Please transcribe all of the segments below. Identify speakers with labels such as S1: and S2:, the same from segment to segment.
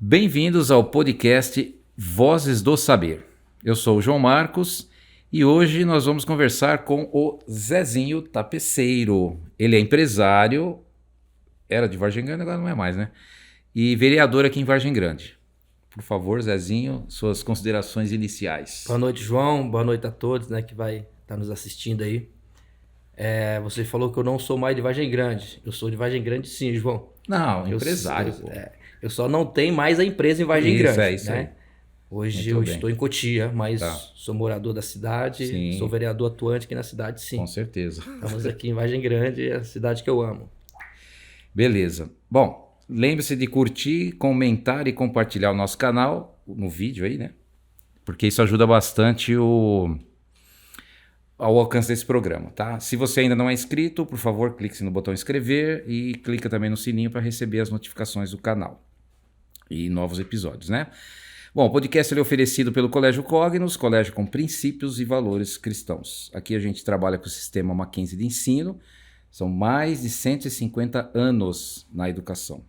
S1: Bem-vindos ao podcast Vozes do Saber. Eu sou o João Marcos e hoje nós vamos conversar com o Zezinho Tapeceiro. Ele é empresário, era de Vargem Grande, agora não é mais, né? E vereador aqui em Vargem Grande. Por favor, Zezinho, suas considerações iniciais.
S2: Boa noite, João. Boa noite a todos, né, que vai estar nos assistindo aí. Você falou que eu não sou mais de Vargem Grande. Eu sou de Vargem Grande sim, João.
S1: Não, empresário.
S2: Eu só não tenho mais a empresa em Vargem Grande.
S1: É isso
S2: né?
S1: aí.
S2: Hoje
S1: Muito
S2: eu
S1: bem.
S2: estou em Cotia, mas sou morador da cidade,
S1: Sim.
S2: sou vereador atuante aqui na cidade, sim.
S1: Com certeza.
S2: Estamos aqui em Vargem Grande, a cidade que eu amo.
S1: Beleza. Bom, lembre-se de curtir, comentar e compartilhar o nosso canal no vídeo aí, né? Porque isso ajuda bastante ao alcance desse programa, tá? Se você ainda não é inscrito, por favor, clique no botão inscrever e clica também no sininho para receber as notificações do canal e novos episódios, né? Bom, o podcast ele é oferecido pelo Colégio Cognos, colégio com princípios e valores cristãos. Aqui a gente trabalha com o sistema Mackenzie de ensino, são mais de 150 anos na educação.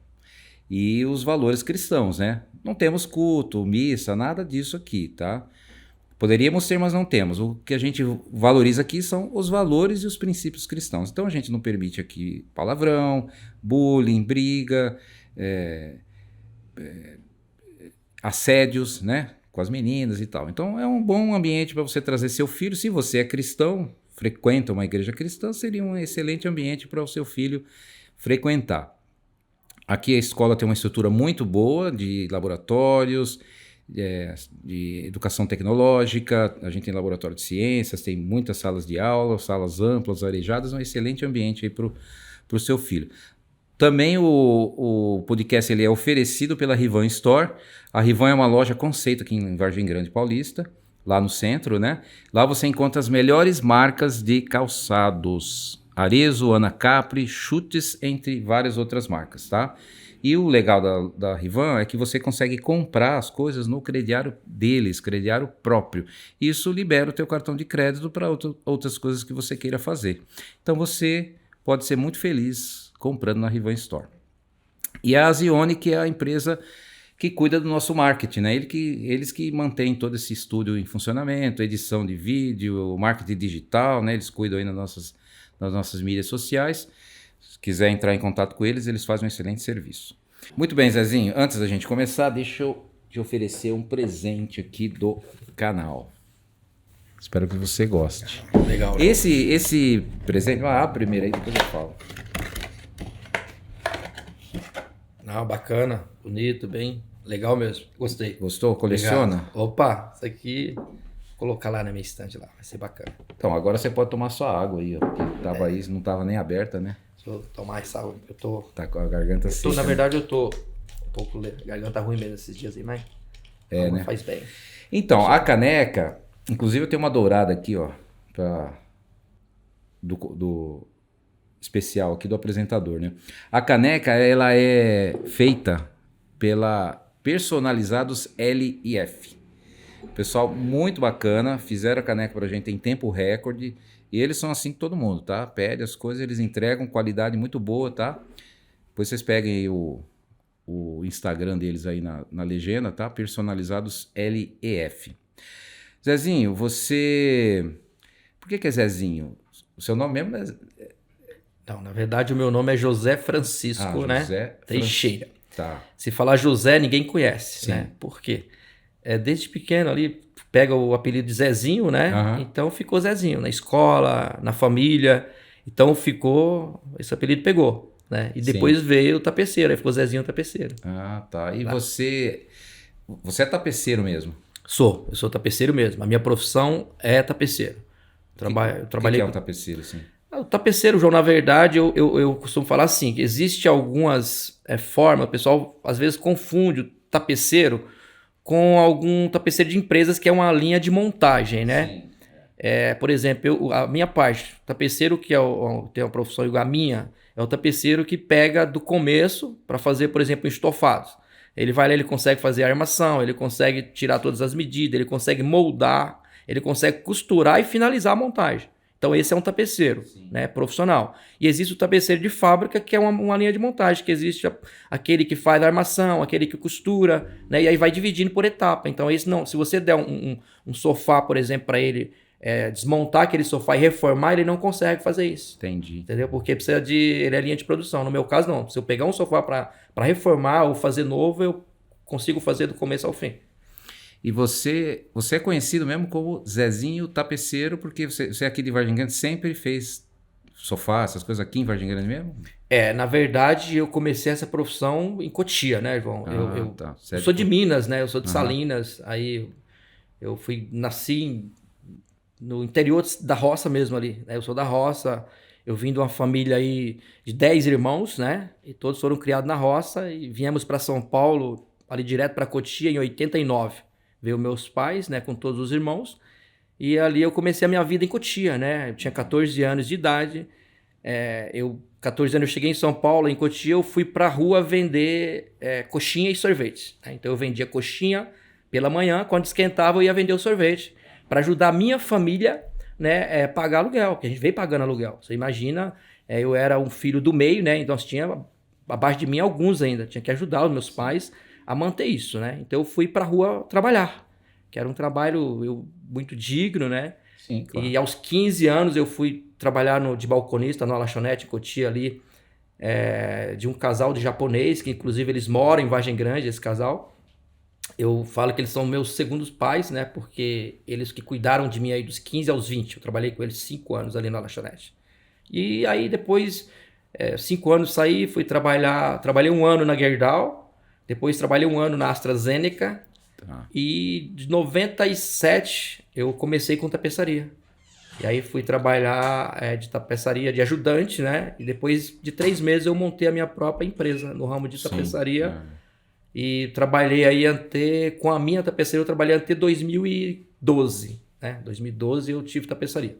S1: E os valores cristãos, né? Não temos culto, missa, nada disso aqui, tá? Poderíamos ter, mas não temos. O que a gente valoriza aqui são os valores e os princípios cristãos. Então a gente não permite aqui palavrão, bullying, briga, assédios, né, com as meninas e tal. Então é um bom ambiente para você trazer seu filho. Se você é cristão, frequenta uma igreja cristã, seria um excelente ambiente para o seu filho frequentar. Aqui a escola tem uma estrutura muito boa de laboratórios, de educação tecnológica, a gente tem laboratório de ciências, tem muitas salas de aula, salas amplas, arejadas, um excelente ambiente aí para o seu filho. Também o podcast ele é oferecido pela Rivan Store. A Rivan é uma loja conceito aqui em Vargem Grande Paulista, lá no centro, né? Lá você encontra as melhores marcas de calçados. Arezzo, Ana Capri, Chutes, entre várias outras marcas, tá? E o legal da Rivan é que você consegue comprar as coisas no crediário deles, crediário próprio. Isso libera o teu cartão de crédito para outras coisas que você queira fazer. Então você pode ser muito feliz comprando na Rivan Store. E a Azione, que é a empresa que cuida do nosso marketing, né? Eles que mantêm todo esse estúdio em funcionamento, edição de vídeo, marketing digital, né? Eles cuidam aí nas nossas mídias sociais. Se quiser entrar em contato com eles, eles fazem um excelente serviço. Muito bem, Zezinho, antes da gente começar, deixa eu te oferecer um presente aqui do canal. Espero que você goste.
S2: Legal.
S1: Esse presente, primeiro aí, depois eu falo.
S2: Não, bacana, bonito, bem legal mesmo. Gostei.
S1: Gostou? Coleciona?
S2: Legal. Opa, isso aqui vou colocar lá na minha estante lá, vai ser bacana.
S1: Então, agora você pode tomar sua água aí, ó, porque tava aí, não tava nem aberta, né?
S2: Deixa eu tomar essa água. Eu tô.
S1: Tá com a garganta seca.
S2: Na verdade, eu tô um pouco. Garganta ruim mesmo esses dias aí, mas.
S1: Né?
S2: Faz bem.
S1: Então, a caneca, inclusive eu tenho uma dourada aqui, ó, do especial aqui do apresentador, né? A caneca, ela é feita pela Personalizados L&F. Pessoal muito bacana, fizeram a caneca pra gente em tempo recorde. E eles são assim que todo mundo, tá? Pede as coisas, eles entregam qualidade muito boa, tá? Depois vocês peguem aí o Instagram deles aí na legenda, tá? Personalizados L&F. Zezinho, você... Por que é Zezinho? O seu nome mesmo é...
S2: Não, na verdade o meu nome é José Francisco, né?
S1: José
S2: Teixeira.
S1: Tá.
S2: Se falar José, ninguém conhece,
S1: Sim.
S2: né? Por quê? Desde pequeno ali, pega o apelido de Zezinho, né?
S1: Uhum.
S2: Então ficou Zezinho na escola, na família. Então esse apelido pegou, né? E depois veio o tapeceiro, aí ficou Zezinho Tapeceiro.
S1: Ah, tá. E você é tapeceiro mesmo?
S2: Eu sou tapeceiro mesmo. A minha profissão é tapeceiro. Eu trabalhei
S1: que é um tapeceiro, assim?
S2: O tapeceiro, João, na verdade, eu costumo falar assim, que existe algumas formas, o pessoal às vezes confunde o tapeceiro com algum tapeceiro de empresas que é uma linha de montagem, né?
S1: Sim.
S2: Por exemplo, a minha parte, tapeceiro que tem uma profissão igual a minha, é o tapeceiro que pega do começo para fazer, por exemplo, estofados. Ele vai lá, ele consegue fazer a armação, ele consegue tirar todas as medidas, ele consegue moldar, ele consegue costurar e finalizar a montagem. Então esse é um tapeceiro, né, profissional. E existe o tapeceiro de fábrica, que é uma linha de montagem, que existe aquele que faz a armação, aquele que costura, né, e aí vai dividindo por etapa. Então esse não, se você der um sofá, por exemplo, para ele desmontar aquele sofá e reformar, ele não consegue fazer isso.
S1: Entendi.
S2: Entendeu? Porque precisa ele é linha de produção. No meu caso, não. Se eu pegar um sofá para reformar ou fazer novo, eu consigo fazer do começo ao fim.
S1: E você é conhecido mesmo como Zezinho Tapeceiro, porque você aqui de Vargem Grande sempre fez sofá, essas coisas aqui em Vargem Grande mesmo?
S2: Na verdade, eu comecei essa profissão em Cotia, né, João? Eu sou de Minas, né? Eu sou de Salinas. Aí eu nasci no interior da roça mesmo ali, né? Eu sou da roça. Eu vim de uma família aí de 10 irmãos, né? E todos foram criados na roça e viemos para São Paulo, ali direto para Cotia em 89. Veio meus pais, né, com todos os irmãos, e ali eu comecei a minha vida em Cotia, né? Eu tinha 14 anos de idade, 14 anos eu cheguei em São Paulo, em Cotia eu fui pra rua vender coxinha e sorvete, né? Então eu vendia coxinha pela manhã, quando esquentava eu ia vender o sorvete, para ajudar a minha família, né, pagar aluguel, porque a gente veio pagando aluguel. Você imagina, eu era um filho do meio, né? Então tinha abaixo de mim alguns ainda, tinha que ajudar os meus pais a manter isso, né? Então eu fui pra rua trabalhar, que era um trabalho muito digno, né?
S1: Sim, claro.
S2: E aos 15 anos eu fui trabalhar de balconista numa lanchonete em Cotia ali, de um casal de japonês, que inclusive eles moram em Vargem Grande, esse casal. Eu falo que eles são meus segundos pais, né? Porque eles que cuidaram de mim aí dos 15 aos 20. Eu trabalhei com eles 5 anos ali na lanchonete. E aí depois, 5 anos saí, fui trabalhei 1 ano na Gerdau, depois trabalhei 1 ano na AstraZeneca.
S1: Tá.
S2: E de 97 eu comecei com tapeçaria. E aí fui trabalhar de tapeçaria de ajudante, né? E depois de 3 meses eu montei a minha própria empresa no ramo de tapeçaria. E trabalhei aí com a minha tapeçaria, eu trabalhei até 2012. Né? 2012 eu tive tapeçaria.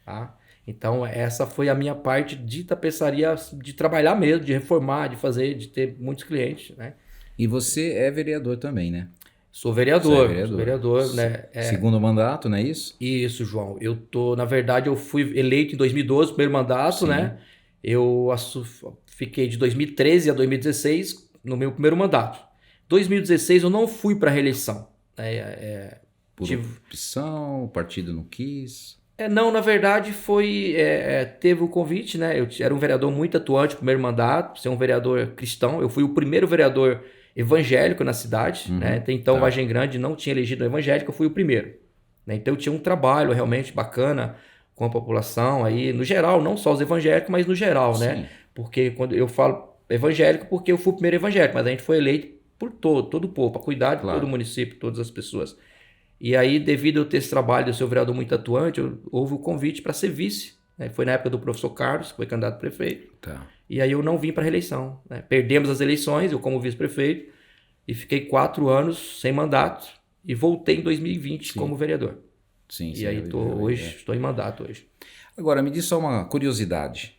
S2: Tá? Então essa foi a minha parte de tapeçaria, de trabalhar mesmo, de reformar, de fazer, de ter muitos clientes, né?
S1: E você é vereador também, né?
S2: Sou vereador, né?
S1: Segundo mandato, não é isso?
S2: Isso, João. Na verdade, eu fui eleito em 2012, primeiro mandato,
S1: Sim.
S2: né? Eu fiquei de 2013 a 2016 no meu primeiro mandato. 2016 eu não fui para reeleição.
S1: Por opção, o partido não quis.
S2: Não, na verdade teve o convite, né? Eu era um vereador muito atuante, primeiro mandato, ser um vereador cristão. Eu fui o primeiro vereador evangélico na cidade, né? Até então Vargem Grande não tinha elegido evangélico, eu fui o primeiro. Né? Então eu tinha um trabalho realmente bacana com a população aí, no geral, não só os evangélicos, mas no geral, né? Porque quando eu falo evangélico, porque eu fui o primeiro evangélico, mas a gente foi eleito por todo o povo, para cuidar de todo o município, todas as pessoas. E aí, devido a eu ter esse trabalho de ser um vereador muito atuante, houve o convite para ser vice. Né? Foi na época do professor Carlos, que foi candidato a prefeito.
S1: Tá.
S2: E aí eu não vim para reeleição. Né? Perdemos as eleições, eu como vice-prefeito, e fiquei 4 anos sem mandato, e voltei em 2020 como vereador.
S1: Sim,
S2: e aí estou em mandato hoje.
S1: Agora, me diz só uma curiosidade.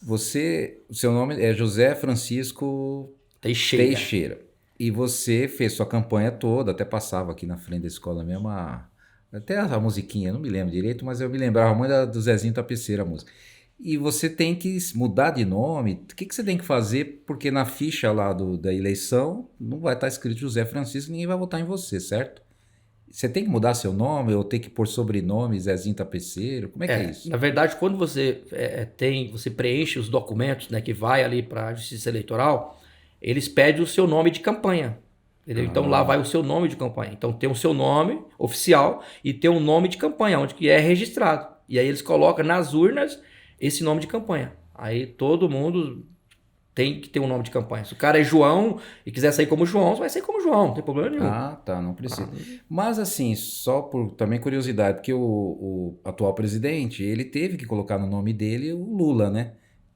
S1: O seu nome é José Francisco Teixeira. E você fez sua campanha toda, até passava aqui na frente da escola mesmo, até a musiquinha, eu não me lembro direito, mas eu me lembrava muito do Zezinho Tapeceiro, a música. E você tem que mudar de nome, o que você tem que fazer? Porque na ficha lá da eleição não vai estar escrito José Francisco, ninguém vai votar em você, certo? Você tem que mudar seu nome ou tem que pôr sobrenome Zezinho Tapeceiro? Como é que é isso?
S2: Na verdade, quando você você preenche os documentos, né, que vai ali para a Justiça Eleitoral, eles pedem o seu nome de campanha. Entendeu? Então lá vai o seu nome de campanha. Então tem o seu nome oficial e tem um nome de campanha, onde que é registrado. E aí eles colocam nas urnas esse nome de campanha. Aí todo mundo tem que ter um nome de campanha. Se o cara é João e quiser sair como João, vai sair como João, não tem problema nenhum.
S1: Tá, não precisa. Mas assim, só por também curiosidade, porque o atual presidente, ele teve que colocar no nome dele o Lula, né?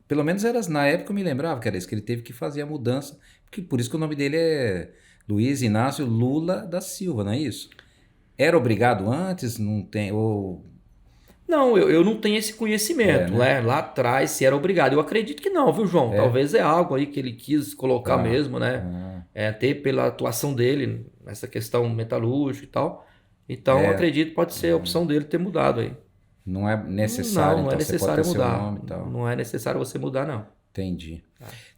S1: Pelo menos na época eu me lembrava que era isso, que ele teve que fazer a mudança, porque por isso que o nome dele é Luiz Inácio Lula da Silva, não é isso? Era obrigado antes? Não tem...
S2: Não, eu não tenho esse conhecimento, né? Lá atrás se era obrigado. Eu acredito que não, viu, João? Talvez é algo aí que ele quis colocar mesmo, né? Até pela atuação dele nessa questão metalúrgica e tal. Então, eu acredito que pode ser a opção dele ter mudado aí.
S1: Não é necessário,
S2: Não é
S1: então você pode ter
S2: necessário
S1: seu
S2: mudar.
S1: nome e tal.
S2: Não é necessário você mudar, não.
S1: Entendi.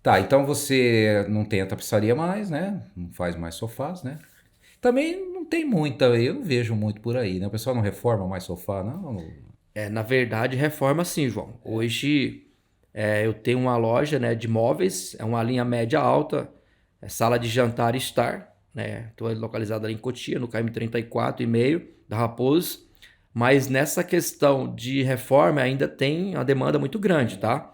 S1: Tá, então você não tem a tapeçaria mais, né? Não faz mais sofás, né? Também não tem muita, eu não vejo muito por aí, né? O pessoal não reforma mais sofá, não?
S2: Na verdade, reforma sim, João. Hoje eu tenho uma loja, né, de móveis, é uma linha média alta, é sala de jantar Star, né? Estou localizado ali em Cotia, no KM 34,5 da Raposo. Mas nessa questão de reforma ainda tem uma demanda muito grande, tá?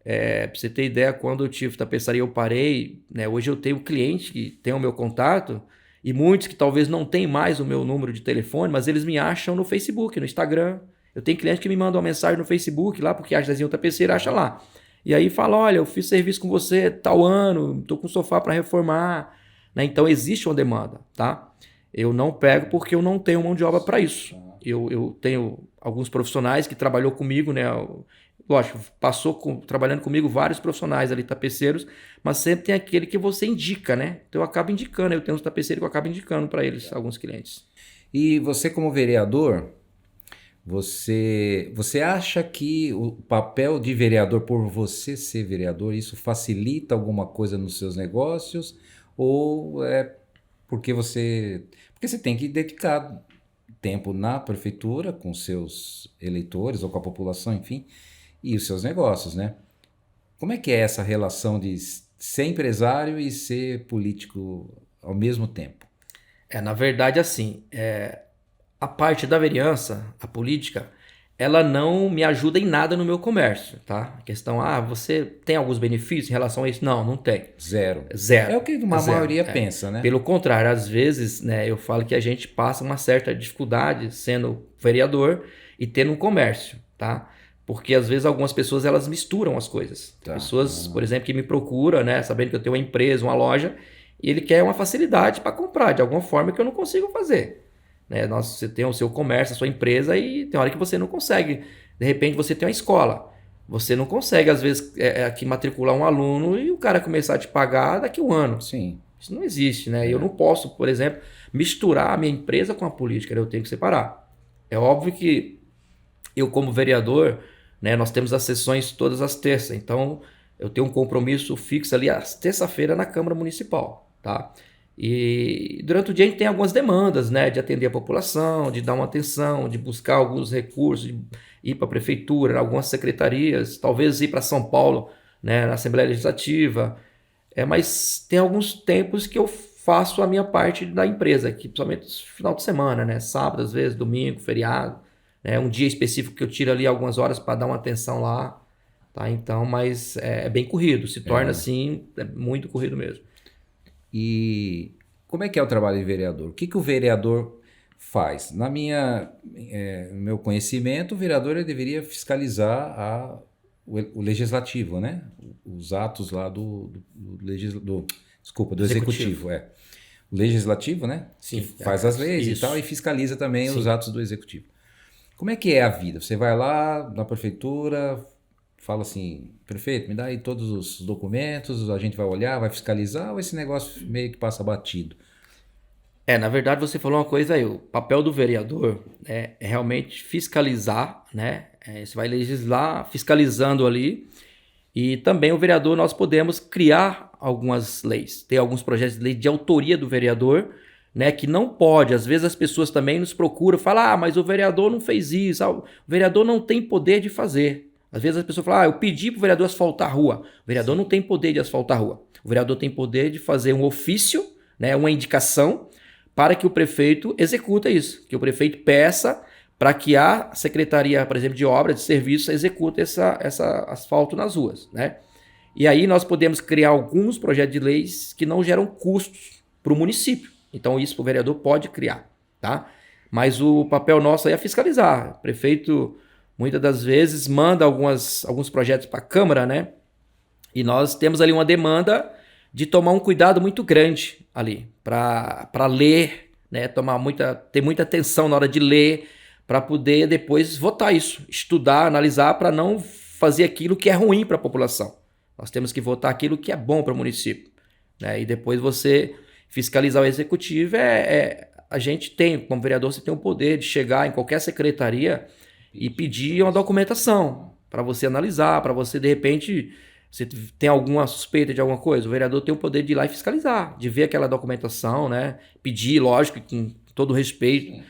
S2: Pra você ter ideia, quando eu tive tapeçaria eu parei, né? Hoje eu tenho cliente que tem o meu contato e muitos que talvez não tenham mais o meu número de telefone, mas eles me acham no Facebook, no Instagram. Eu tenho cliente que me manda uma mensagem no Facebook lá, porque acha Zezinho Tapeceiro, acha lá. E aí fala, olha, eu fiz serviço com você tal ano, tô com sofá para reformar, né? Então existe uma demanda, tá? Eu não pego porque eu não tenho mão de obra para isso. Eu tenho alguns profissionais que trabalhou comigo, né? Lógico, trabalhando comigo vários profissionais ali, tapeceiros, mas sempre tem aquele que você indica, né? Então eu acabo indicando, eu tenho uns tapeceiros que eu acabo indicando para eles, alguns clientes.
S1: E você como vereador, você acha que o papel de vereador, por você ser vereador, isso facilita alguma coisa nos seus negócios? Ou é porque você tem que dedicar tempo na prefeitura com seus eleitores ou com a população, enfim, e os seus negócios, né? Como é que é essa relação de ser empresário e ser político ao mesmo tempo?
S2: Na verdade, assim, a parte da vereança, a política, ela não me ajuda em nada no meu comércio, tá? A questão, você tem alguns benefícios em relação a isso? Não, não tem.
S1: Zero.
S2: Zero.
S1: É o que uma
S2: Zero.
S1: maioria pensa, né?
S2: Pelo contrário, às vezes, né, eu falo que a gente passa uma certa dificuldade sendo vereador e tendo um comércio, tá? Porque às vezes algumas pessoas elas misturam as coisas. Tem pessoas, por exemplo, que me procuram, né, sabendo que eu tenho uma empresa, uma loja, e ele quer uma facilidade para comprar de alguma forma que eu não consigo fazer. Né? Você tem o seu comércio, a sua empresa e tem hora que você não consegue. De repente você tem uma escola. Você não consegue, às vezes, aqui matricular um aluno e o cara começar a te pagar daqui a um ano.
S1: Sim.
S2: Isso não existe, né? Eu não posso, por exemplo, misturar a minha empresa com a política, né? Eu tenho que separar. É óbvio que eu, como vereador, né, nós temos as sessões todas as terças, então eu tenho um compromisso fixo ali às terça-feira na Câmara Municipal, tá? E durante o dia a gente tem algumas demandas, né, de atender a população, de dar uma atenção, de buscar alguns recursos, de ir para a prefeitura, algumas secretarias, talvez ir para São Paulo, né, na Assembleia Legislativa. Mas tem alguns tempos que eu faço a minha parte da empresa, que principalmente final de semana, né, sábado, às vezes, domingo, feriado, né, um dia específico que eu tiro ali algumas horas para dar uma atenção lá, tá? Então, mas é bem corrido, se torna assim, é muito corrido mesmo.
S1: E como é que é o trabalho de vereador? O que o vereador faz? No meu conhecimento, o vereador ele deveria fiscalizar o legislativo, né? Os atos lá do executivo. O legislativo, né?
S2: Sim,
S1: que faz as leis
S2: isso.
S1: e tal, e fiscaliza também
S2: Sim.
S1: os atos do executivo. Como é que é a vida? Você vai lá na prefeitura, fala assim, prefeito, me dá aí todos os documentos, a gente vai olhar, vai fiscalizar, ou esse negócio meio que passa batido?
S2: Na verdade você falou uma coisa aí, o papel do vereador é realmente fiscalizar, né? Você vai legislar fiscalizando ali, e também o vereador nós podemos criar algumas leis, ter alguns projetos de lei de autoria do vereador, né, que não pode, às vezes as pessoas também nos procuram, falam, mas o vereador não fez isso, o vereador não tem poder de fazer. Às vezes as pessoas falam, eu pedi para o vereador asfaltar a rua. O vereador não tem poder de asfaltar a rua. O vereador tem poder de fazer um ofício, né, uma indicação, para que o prefeito executa isso, que o prefeito peça para que a Secretaria, por exemplo, de Obras, de Serviços, execute essa asfalto nas ruas, né? E aí nós podemos criar alguns projetos de leis que não geram custos para o município. Então isso o vereador pode criar, tá? Mas o papel nosso aí é fiscalizar. O prefeito, muitas das vezes, manda alguns projetos para a Câmara, né? E nós temos ali uma demanda de tomar um cuidado muito grande ali, para ler, né? Ter muita atenção na hora de ler, para poder depois votar isso, estudar, analisar, para não fazer aquilo que é ruim para a população. Nós temos que votar aquilo que é bom para o município, né? E depois você fiscalizar o executivo, a gente tem, como vereador, você tem o poder de chegar em qualquer secretaria e pedir uma documentação para você analisar, para você, de repente, você tem alguma suspeita de alguma coisa, o vereador tem o poder de ir lá e fiscalizar, de ver aquela documentação, né? Pedir, lógico, com todo respeito,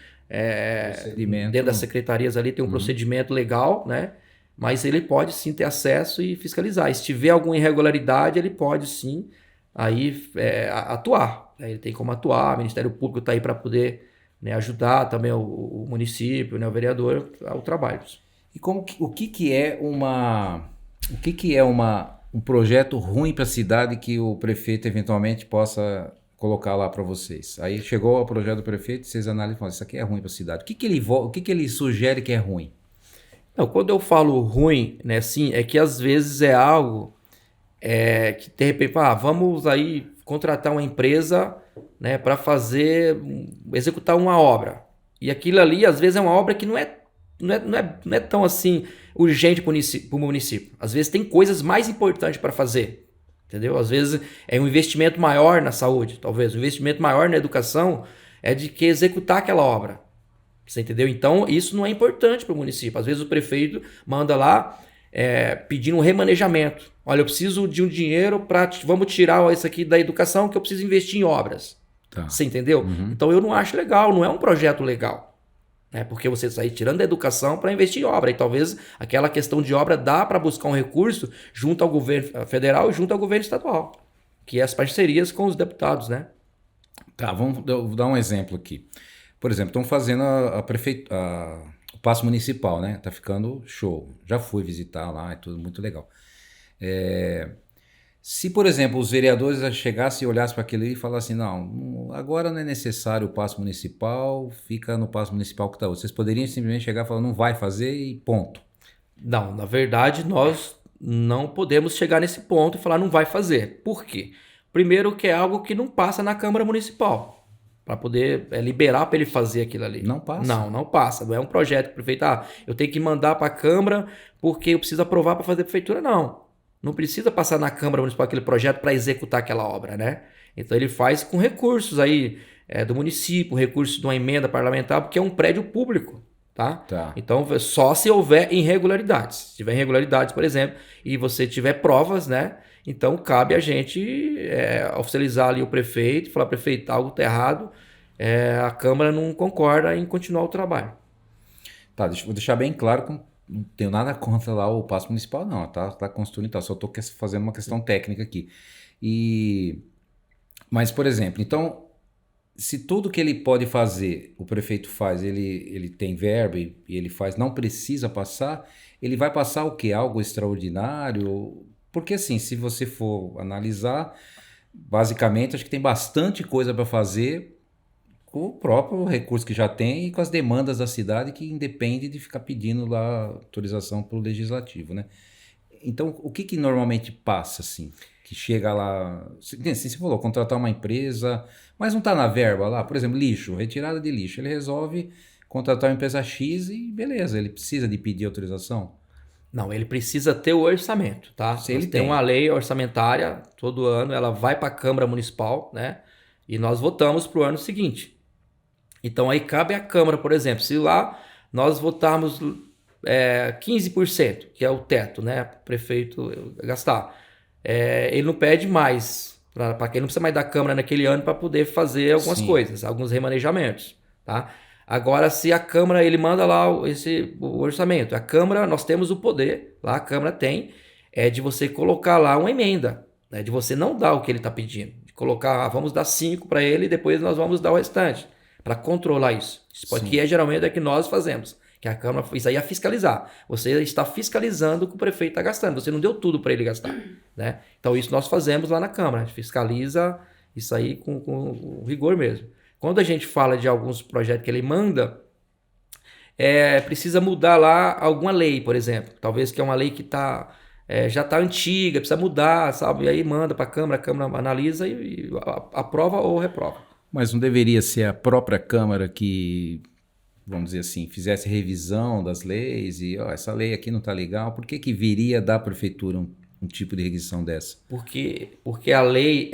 S2: dentro das secretarias ali tem um procedimento legal, né? Mas ele pode sim ter acesso e fiscalizar. E se tiver alguma irregularidade, ele pode sim aí atuar. Ele tem como atuar, o Ministério Público está aí para poder, né, ajudar também o município, né, o vereador ao trabalho.
S1: E o que é um projeto ruim para a cidade que o prefeito eventualmente possa colocar lá para vocês? Aí chegou ao projeto do prefeito, vocês analisam e falam, isso aqui é ruim para a cidade. O que ele sugere que é ruim?
S2: Não, quando eu falo ruim, né, sim, é que às vezes é algo que de repente, vamos aí contratar uma empresa, né, para executar uma obra. E aquilo ali, às vezes, é uma obra que não é tão assim urgente para o município. Às vezes tem coisas mais importantes para fazer, entendeu? Às vezes é um investimento maior na saúde, talvez. Um investimento maior na educação é de que executar aquela obra. Você entendeu? Então, isso não é importante para o município. Às vezes o prefeito manda lá pedindo um remanejamento. Olha, eu preciso de um dinheiro vamos tirar isso aqui da educação que eu preciso investir em obras. Tá. Você entendeu? Então eu não acho legal, não é um projeto legal. Né? Porque você sair tirando da educação para investir em obra. E talvez aquela questão de obra dá para buscar um recurso junto ao governo federal e junto ao governo estadual. Que é as parcerias com os deputados, né?
S1: Tá, vou dar um exemplo aqui. Por exemplo, estão fazendo o Paço Municipal, né? Tá ficando show. Já fui visitar lá, é tudo muito legal. Se, por exemplo, os vereadores chegassem e olhassem para aquilo e falassem, não, agora não é necessário o Paço Municipal, fica no Paço Municipal que está hoje. Vocês poderiam simplesmente chegar e falar, não vai fazer e ponto.
S2: Não, na verdade, nós não podemos chegar nesse ponto e falar não vai fazer. Por quê? Primeiro que é algo que não passa na Câmara Municipal. Para poder liberar para ele fazer aquilo ali.
S1: Não passa?
S2: Não passa. Não é um projeto que o prefeito, eu tenho que mandar para a Câmara porque eu preciso aprovar para fazer a prefeitura. Não precisa passar na Câmara Municipal aquele projeto para executar aquela obra, né? Então ele faz com recursos aí do município, recursos de uma emenda parlamentar, porque é um prédio público, tá? Então só se houver irregularidades. Se tiver irregularidades, por exemplo, e você tiver provas, né? Então, cabe a gente oficializar ali o prefeito, falar, prefeito, algo está errado, a Câmara não concorda em continuar o trabalho.
S1: Tá, vou deixar bem claro que não tenho nada contra lá o Paço Municipal, não, tá construindo, só estou fazendo uma questão técnica aqui. Mas, por exemplo, então, se tudo que ele pode fazer, o prefeito faz, ele tem verba e ele faz, não precisa passar, ele vai passar o quê? Algo extraordinário? Porque assim, se você for analisar, basicamente acho que tem bastante coisa para fazer com o próprio recurso que já tem e com as demandas da cidade que independe de ficar pedindo lá autorização para o legislativo, né? Então, o que normalmente passa assim? Que chega lá, assim, você falou, contratar uma empresa, mas não está na verba lá, por exemplo, lixo, retirada de lixo, ele resolve contratar uma empresa X e beleza, ele precisa de pedir autorização?
S2: Não, ele precisa ter o orçamento, tá?
S1: Se ele
S2: tem uma lei orçamentária, todo ano ela vai para a Câmara Municipal, né? E nós votamos para o ano seguinte. Então aí cabe à Câmara, por exemplo, se lá nós votarmos 15%, que é o teto, né? Para o prefeito gastar. Ele não pede mais, para quem não precisa mais da Câmara naquele ano para poder fazer algumas coisas, alguns remanejamentos, tá? Agora, se a Câmara, ele manda lá o orçamento, a Câmara, nós temos o poder, lá a Câmara tem, de você colocar lá uma emenda, né, de você não dar o que ele está pedindo, de colocar, vamos dar 5 para ele e depois nós vamos dar o restante, para controlar isso. Isso que geralmente é que nós fazemos, que a Câmara, isso aí é fiscalizar. Você está fiscalizando o que o prefeito está gastando, você não deu tudo para ele gastar, né? Então isso nós fazemos lá na Câmara, a gente fiscaliza isso aí com rigor mesmo. Quando a gente fala de alguns projetos que ele manda, precisa mudar lá alguma lei, por exemplo. Talvez que é uma lei que já está antiga, precisa mudar, sabe? E aí manda para a Câmara analisa e aprova ou reprova.
S1: Mas não deveria ser a própria Câmara que, vamos dizer assim, fizesse revisão das leis e essa lei aqui não está legal, por que viria da prefeitura um tipo de requisição dessa?
S2: Porque a lei,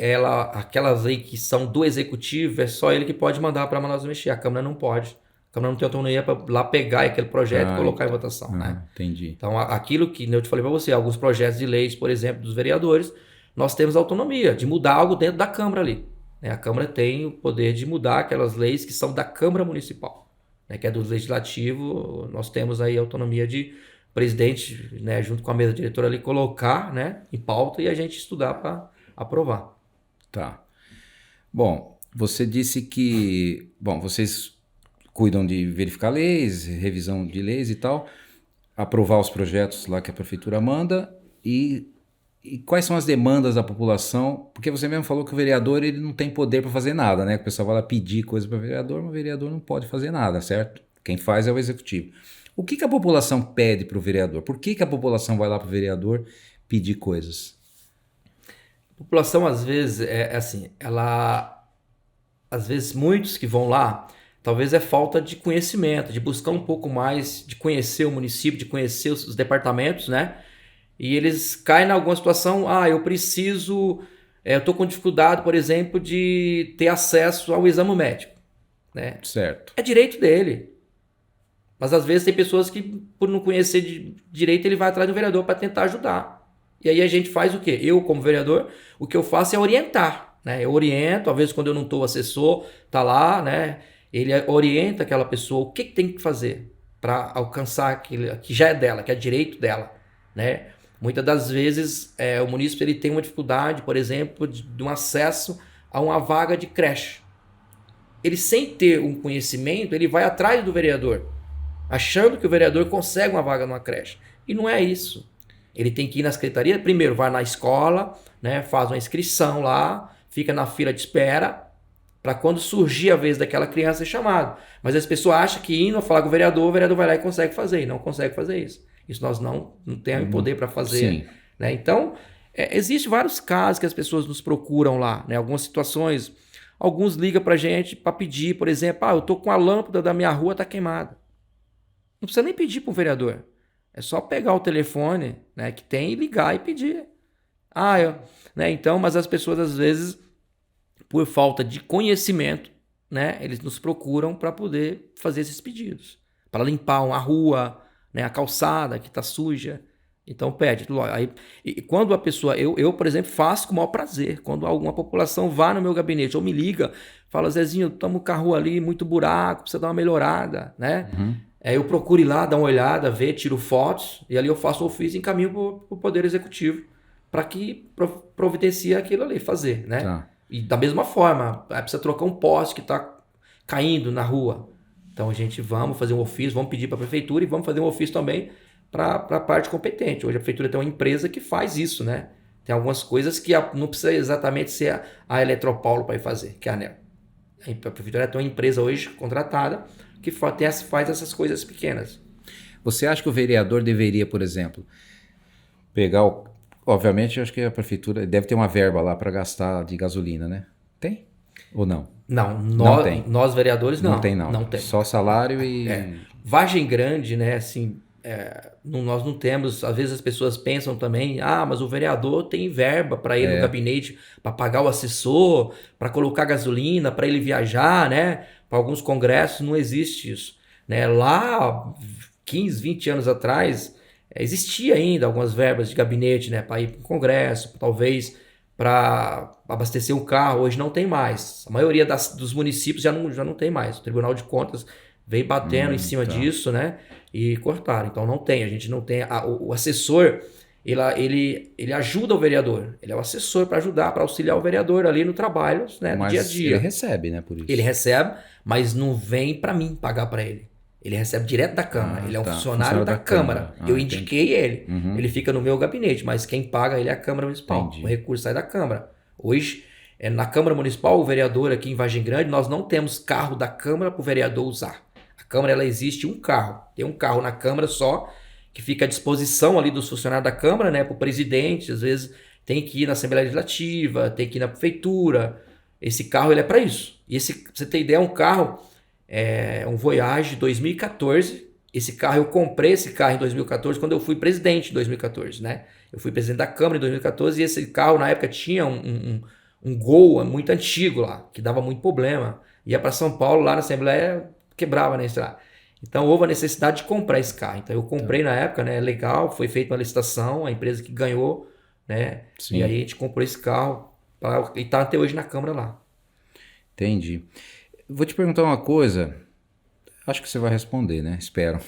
S2: aquelas leis que são do executivo, é só ele que pode mandar para nós mexer. A Câmara não pode. A Câmara não tem autonomia para lá pegar aquele projeto e colocar em votação, né?
S1: Entendi.
S2: Então, aquilo que eu te falei para você, alguns projetos de leis, por exemplo, dos vereadores, nós temos autonomia de mudar algo dentro da Câmara ali, né? A Câmara tem o poder de mudar aquelas leis que são da Câmara Municipal, né? Que é do Legislativo, nós temos aí a autonomia de presidente, né, junto com a mesa diretora ali, colocar, né, em pauta e a gente estudar para aprovar.
S1: Tá. Bom, você disse que, vocês cuidam de verificar leis, revisão de leis e tal, aprovar os projetos lá que a prefeitura manda e quais são as demandas da população? Porque você mesmo falou que o vereador ele não tem poder para fazer nada, né? O pessoal vai lá pedir coisa para o vereador, mas o vereador não pode fazer nada, certo? Quem faz é o executivo. O que a população pede para o vereador? Por que a população vai lá para o vereador pedir coisas?
S2: A população, às vezes, às vezes, muitos que vão lá, talvez é falta de conhecimento, de buscar um pouco mais, de conhecer o município, de conhecer os departamentos, né? E eles caem em alguma situação, eu preciso, eu estou com dificuldade, por exemplo, de ter acesso ao exame médico, né?
S1: Certo.
S2: É direito dele. Mas às vezes tem pessoas que, por não conhecer direito, ele vai atrás do vereador para tentar ajudar. E aí a gente faz o quê? Eu, como vereador, o que eu faço é orientar, né? Eu oriento, às vezes quando eu não estou, o assessor está lá, né? Ele orienta aquela pessoa o que tem que fazer para alcançar aquilo que já é dela, que é direito dela, né? Muitas das vezes o munícipe ele tem uma dificuldade, por exemplo, de um acesso a uma vaga de creche. Ele, sem ter um conhecimento, ele vai atrás do vereador, achando que o vereador consegue uma vaga numa creche. E não é isso. Ele tem que ir na secretaria, primeiro vai na escola, né, faz uma inscrição lá, fica na fila de espera, para quando surgir a vez daquela criança ser chamado. Mas as pessoas acham que indo falar com o vereador vai lá e consegue fazer, e não consegue fazer isso. Isso nós não temos poder para fazer.
S1: Sim.
S2: Né? Então, existem vários casos que as pessoas nos procuram lá, né? Algumas situações, alguns ligam para a gente para pedir, por exemplo, eu estou com a lâmpada da minha rua, está queimada. Não precisa nem pedir para o vereador. É só pegar o telefone, né, que tem e ligar e pedir. Né, então, mas as pessoas, às vezes, por falta de conhecimento, né, eles nos procuram para poder fazer esses pedidos. Para limpar uma rua, né, a calçada que está suja. Então, pede. Aí, e quando a pessoa... Eu, por exemplo, faço com o maior prazer. Quando alguma população vá no meu gabinete ou me liga, fala, Zezinho, estamos com a rua ali, muito buraco, precisa dar uma melhorada, né?
S1: Uhum.
S2: Eu procuro ir lá, dar uma olhada, ver, tiro fotos, e ali eu faço o ofício e encaminho para o Poder Executivo para que providencie aquilo ali, fazer, né?
S1: Tá.
S2: E da mesma forma, precisa trocar um poste que está caindo na rua. Então a gente vamos fazer um ofício, vamos pedir para a prefeitura e vamos fazer um ofício também para a parte competente. Hoje a prefeitura tem uma empresa que faz isso, né? Tem algumas coisas que não precisa exatamente ser a Eletropaulo para ir fazer, que é a ANEEL. A prefeitura tem uma empresa hoje contratada que faz essas coisas pequenas.
S1: Você acha que o vereador deveria, por exemplo, pegar o... Obviamente, eu acho que a prefeitura deve ter uma verba lá para gastar de gasolina, né? Tem? Ou não?
S2: Não,
S1: tem.
S2: Nós vereadores não.
S1: Não tem, não.
S2: Não tem.
S1: Só salário e...
S2: Vargem Grande, né, assim, nós não temos, às vezes as pessoas pensam também, mas o vereador tem verba para ir no gabinete, para pagar o assessor, para colocar gasolina, para ele viajar, né? Para alguns congressos não existe isso, né? Lá, 15, 20 anos atrás, existia ainda algumas verbas de gabinete, né? Para ir para um congresso, talvez para abastecer um carro, hoje não tem mais. A maioria dos municípios já não tem mais. O Tribunal de Contas veio batendo em cima disso, né? E cortaram. Então não tem, a gente não tem. O assessor, ele ajuda o vereador. Ele é o assessor para ajudar, para auxiliar o vereador ali no trabalho, né? No dia a dia.
S1: Ele recebe, né? Por isso.
S2: Ele recebe, mas não vem para mim pagar para ele. Ele recebe direto da Câmara. Ele é um funcionário da Câmara. Eu indiquei ele.
S1: Uhum.
S2: Ele fica no meu gabinete, mas quem paga ele é a Câmara Municipal.
S1: Entendi.
S2: O recurso sai da Câmara. Hoje, na Câmara Municipal, o vereador aqui em Vargem Grande, nós não temos carro da Câmara para o vereador usar. A Câmara, ela existe um carro. Tem um carro na Câmara só, que fica à disposição ali dos funcionários da Câmara, né? Para o presidente, às vezes tem que ir na Assembleia Legislativa, tem que ir na Prefeitura. Esse carro, ele é para isso. E pra você ter ideia, é um carro... um Voyage 2014. Esse carro, eu comprei esse carro em 2014 quando eu fui presidente em 2014, né? Eu fui presidente da Câmara em 2014 e esse carro na época tinha um Gol muito antigo lá, que dava muito problema. Ia para São Paulo lá na Assembleia, quebrava na estrada. Então houve a necessidade de comprar esse carro. Então eu comprei na época, né? Legal, foi feita uma licitação, a empresa que ganhou, né?
S1: Sim.
S2: E aí a gente comprou esse carro e tá até hoje na Câmara lá.
S1: Entendi. Vou te perguntar uma coisa, acho que você vai responder, né? Espero.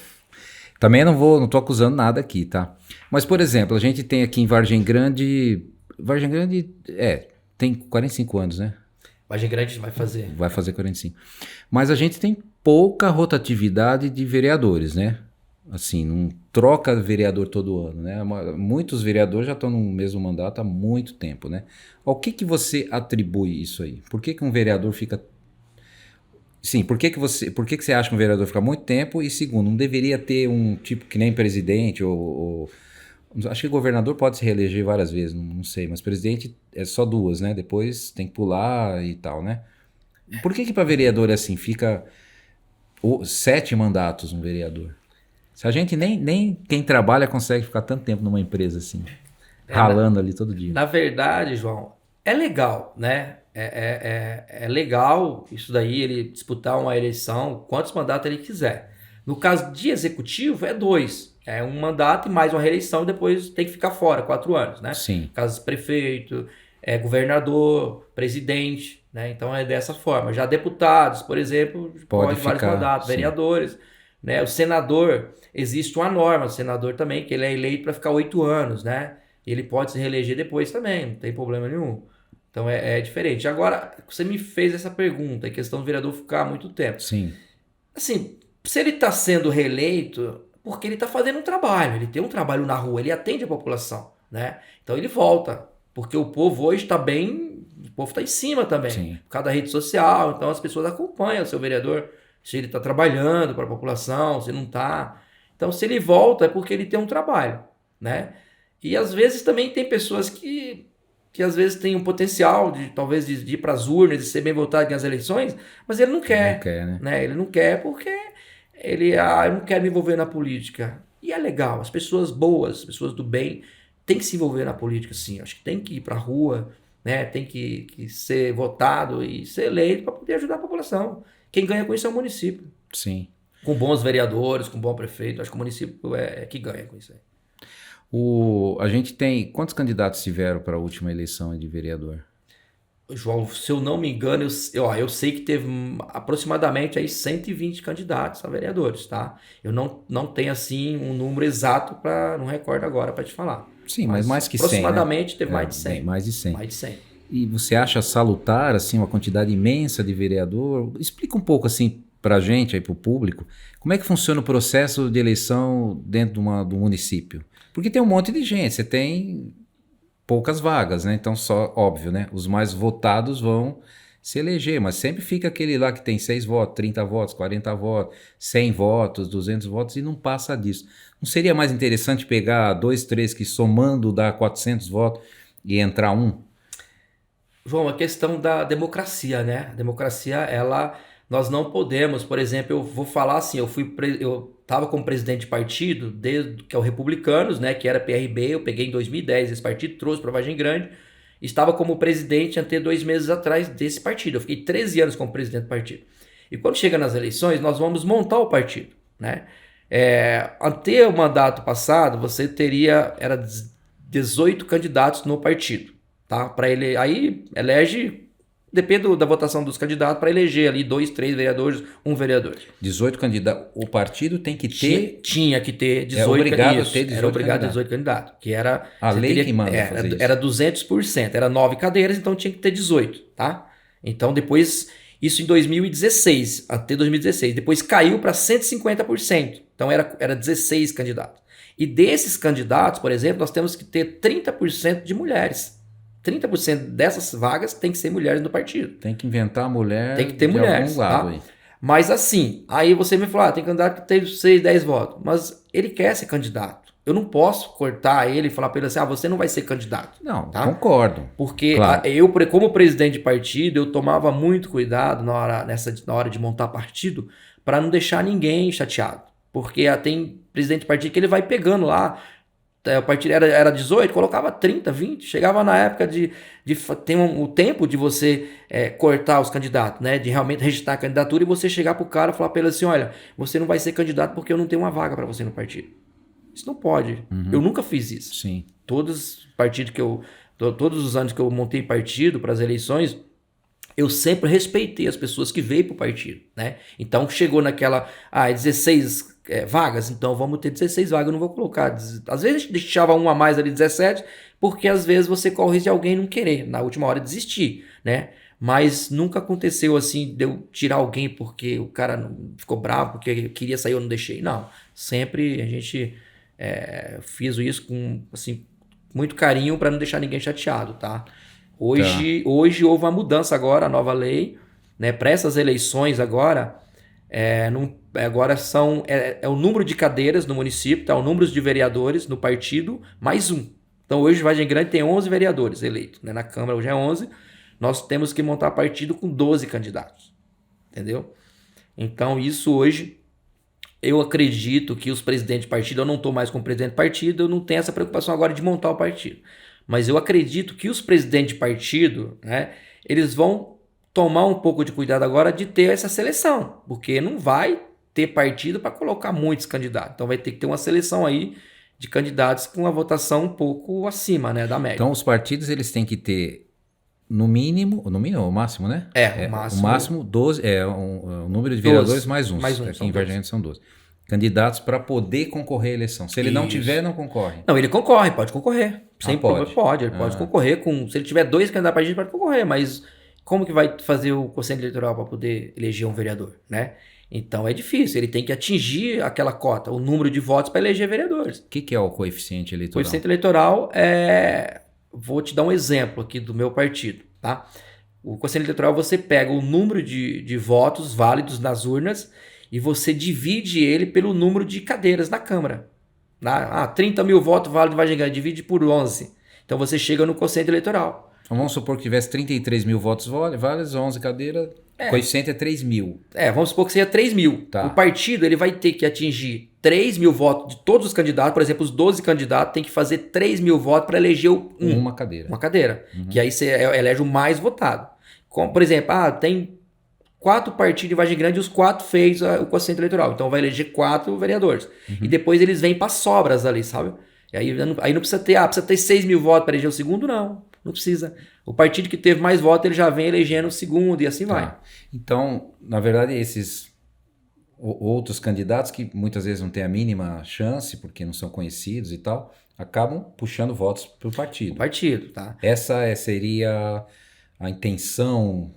S1: Também não tô acusando nada aqui, tá? Mas, por exemplo, a gente tem aqui em Vargem Grande, tem 45 anos, né?
S2: Vargem Grande vai fazer.
S1: Vai fazer 45. Mas a gente tem pouca rotatividade de vereadores, né? Assim, não troca vereador todo ano, né? Muitos vereadores já estão no mesmo mandato há muito tempo, né? Ao que você atribui isso aí? Por que um vereador fica... Sim, por que você acha que um vereador fica muito tempo? E segundo, não deveria ter um tipo que nem presidente ou acho que governador pode se reeleger várias vezes, não sei, mas presidente é só 2, né? Depois tem que pular e tal, né? Por que para vereador é assim? Fica 7 mandatos um vereador. Se a gente nem quem trabalha consegue ficar tanto tempo numa empresa assim, ralando ali todo dia.
S2: Na verdade, João, é legal, né? É legal isso daí, ele disputar uma eleição, quantos mandatos ele quiser. No caso de executivo, é 2. É um mandato e mais uma reeleição, e depois tem que ficar fora, 4 anos, né?
S1: Sim.
S2: No caso de prefeito, governador, presidente, né? Então é dessa forma. Já deputados, por exemplo, pode vários mandatos, sim. Vereadores, né? O senador, existe uma norma, o senador também, que ele é eleito para ficar 8 anos, né? Ele pode se reeleger depois também, não tem problema nenhum. Então é diferente. Agora, você me fez essa pergunta, a questão do vereador ficar muito tempo.
S1: Sim.
S2: Assim, se ele está sendo reeleito, porque ele está fazendo um trabalho, ele tem um trabalho na rua, ele atende a população, né? Então ele volta, porque o povo hoje está bem, o povo está em cima também,
S1: sim.
S2: por causa da rede social, então as pessoas acompanham o seu vereador, se ele está trabalhando para a população, se não está. Então se ele volta é porque ele tem um trabalho, né? E às vezes também tem pessoas que às vezes tem um potencial de talvez de ir para as urnas, de ser bem votado nas eleições, mas ele não quer.
S1: Não quer,
S2: né? Ele não quer porque eu não quero me envolver na política. E é legal, as pessoas boas, as pessoas do bem, têm que se envolver na política, sim. Acho que tem que ir para a rua, né? Tem que ser votado e ser eleito para poder ajudar a população. Quem ganha com isso é o município.
S1: Sim.
S2: Com bons vereadores, com bom prefeito, acho que o município é que ganha com isso aí.
S1: A gente tem... Quantos candidatos tiveram para a última eleição de vereador?
S2: João, se eu não me engano, eu sei que teve aproximadamente aí 120 candidatos a vereadores, tá? Eu não tenho assim um número exato, não recordo agora para te falar.
S1: Sim, mas mais que 100,
S2: aproximadamente,
S1: né?
S2: teve mais de 100.
S1: Mais de 100.
S2: Mais de 100.
S1: E você acha salutar, assim, uma quantidade imensa de vereador? Explica um pouco, assim, pra gente, aí pro público, como é que funciona o processo de eleição dentro do município? Porque tem um monte de gente, você tem poucas vagas, né? Então, óbvio, né? Os mais votados vão se eleger, mas sempre fica aquele lá que tem 6 votos, 30 votos, 40 votos, 100 votos, 200 votos e não passa disso. Não seria mais interessante pegar 2, 3 que somando dá 400 votos e entrar um?
S2: João, a questão da democracia, né? A democracia, nós não podemos, por exemplo, eu vou falar assim, eu estava como presidente de partido, que é o Republicanos, né, que era PRB, eu peguei em 2010 esse partido, trouxe para Vargem Grande, estava como presidente até 2 meses atrás desse partido, eu fiquei 13 anos como presidente do partido. E quando chega nas eleições, nós vamos montar o partido, né? Até o mandato passado, você era 18 candidatos no partido, tá? Aí elege... Depende da votação dos candidatos para eleger ali 2, 3 vereadores, um vereador.
S1: 18 candidatos. O partido tem que ter...
S2: Tinha que ter 18
S1: candidatos.
S2: Era obrigado
S1: a ter
S2: 18 candidatos. Que era...
S1: A lei que manda fazer isso.
S2: Era 200%. Era 9 cadeiras, então tinha que ter 18, tá? Então depois... Isso em 2016, até 2016. Depois caiu para 150%. Então era 16 candidatos. E desses candidatos, por exemplo, nós temos que ter 30% de mulheres. 30% dessas vagas tem que ser mulheres do partido.
S1: Tem que inventar mulher.
S2: Tem que ter mulheres,
S1: algum lado,
S2: tá?
S1: aí.
S2: Mas assim, aí você me falou, tem candidato que teve 6, 10 votos. Mas ele quer ser candidato. Eu não posso cortar ele e falar para ele assim, você não vai ser candidato.
S1: Não,
S2: tá?
S1: Concordo.
S2: Porque
S1: claro.
S2: Eu, como presidente de partido, eu tomava muito cuidado na hora de montar partido para não deixar ninguém chateado. Porque tem presidente de partido que ele vai pegando lá o partido era 18, colocava 30, 20. Chegava na época tem o tempo de você cortar os candidatos, né? De realmente registrar a candidatura e você chegar pro cara e falar pra ele assim, olha, você não vai ser candidato porque eu não tenho uma vaga para você no partido. Isso não pode. Eu nunca fiz isso.
S1: Sim.
S2: Todos os anos que eu montei partido para as eleições, eu sempre respeitei as pessoas que veio pro partido, né? Então chegou naquela, 16 vagas, então vamos ter 16 vagas, eu não vou colocar. Às vezes deixava um a mais ali, 17, porque às vezes você corre o risco de alguém não querer, na última hora desistir, né? Mas nunca aconteceu assim de eu tirar alguém porque o cara ficou bravo, porque queria sair eu não deixei. Não, sempre a gente fiz isso com, assim, muito carinho para não deixar ninguém chateado, tá? Hoje houve uma mudança agora, a nova lei, né? Para essas eleições agora, agora é o número de cadeiras no município, tá? O número de vereadores no partido, mais um. Então hoje Vargem Grande tem 11 vereadores eleitos, né? Na Câmara hoje é 11, nós temos que montar partido com 12 candidatos, entendeu? Então isso hoje, eu acredito que os presidentes de partido, eu não estou mais como presidente de partido, eu não tenho essa preocupação agora de montar o partido. Mas eu acredito que os presidentes de partido, né, eles vão tomar um pouco de cuidado agora de ter essa seleção, porque não vai ter partido para colocar muitos candidatos. Então vai ter que ter uma seleção aí de candidatos com uma votação um pouco acima, né, da média.
S1: Então os partidos eles têm que ter no mínimo, o máximo, né?
S2: O máximo.
S1: O máximo 12, o número de vereadores mais um.
S2: Mais um,
S1: Aqui em Vargem Grande são 12. Candidatos para poder concorrer à eleição. Se ele não tiver, não concorre.
S2: Não, ele concorre, pode concorrer.
S1: Sem pode.
S2: Ele pode concorrer se ele tiver 2 candidatos para a gente, pode concorrer, mas como que vai fazer o Conselho Eleitoral para poder eleger um vereador, né? Então é difícil, ele tem que atingir aquela cota, o número de votos para eleger vereadores.
S1: O que é o coeficiente eleitoral?
S2: O coeficiente eleitoral vou te dar um exemplo aqui do meu partido, tá? O Conselho Eleitoral, você pega o número de votos válidos nas urnas e você divide ele pelo número de cadeiras na Câmara. 30 mil votos válidos vai chegar, divide por 11. Então você chega no quociente eleitoral.
S1: Então vamos supor que tivesse 33 mil votos válidos, 11 cadeiras, o coeficiente é 3 mil.
S2: Vamos supor que seja 3 mil.
S1: Tá.
S2: O partido ele vai ter que atingir 3 mil votos de todos os candidatos. Por exemplo, os 12 candidatos têm que fazer 3 mil votos para eleger
S1: uma cadeira.
S2: Uma cadeira. Que aí você elege o mais votado. Como, por exemplo, tem 4 partidos de Vargem Grande e os 4 fez o quociente eleitoral. Então vai eleger 4 vereadores. E depois eles vêm para sobras ali, sabe? E aí não precisa ter, precisa ter 6 mil votos para eleger o segundo, não. Não precisa. O partido que teve mais votos, ele já vem elegendo o segundo e assim vai.
S1: Então, na verdade, esses outros candidatos que muitas vezes não têm a mínima chance, porque não são conhecidos e tal, acabam puxando votos para o partido.
S2: Tá?
S1: Essa seria a intenção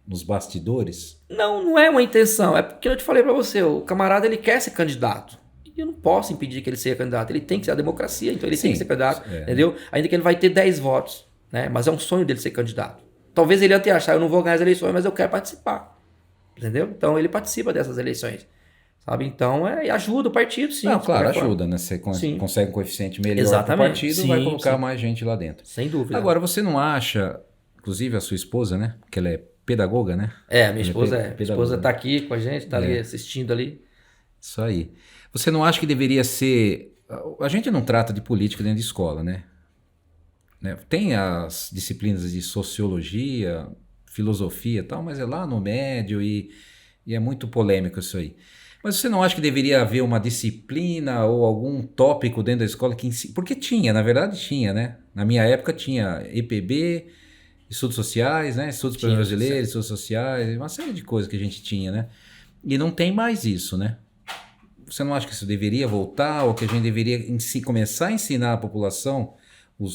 S1: nos bastidores?
S2: Não é uma intenção. É porque eu te falei para você, o camarada ele quer ser candidato. E eu não posso impedir que ele seja candidato. Ele tem que ser a democracia, então ele tem que ser candidato, entendeu? Ainda que ele vai ter 10 votos, né? Mas é um sonho dele ser candidato. Talvez ele até achar, eu não vou ganhar as eleições, mas eu quero participar. Entendeu? Então ele participa dessas eleições. Sabe? Então ajuda o partido, sim.
S1: Não, claro, ajuda, né? Você consegue um coeficiente melhor para o partido, vai colocar mais gente lá dentro.
S2: Sem dúvida.
S1: Agora, você não acha, inclusive a sua esposa, né? Que ela é pedagoga, né?
S2: Minha esposa Minha esposa tá aqui com a gente, tá ali assistindo ali.
S1: Isso aí. Você não acha que deveria ser... A gente não trata de política dentro de escola, né? Tem as disciplinas de sociologia, filosofia e tal, mas é lá no médio e é muito polêmico isso aí. Mas você não acha que deveria haver uma disciplina ou algum tópico dentro da escola que ensina? Porque na verdade tinha, né? Na minha época tinha EPB, estudos sociais, né? Estudos brasileiros, estudos sociais, uma série de coisas que a gente tinha, né? E não tem mais isso, né? Você não acha que isso deveria voltar ou que a gente deveria começar a ensinar a população,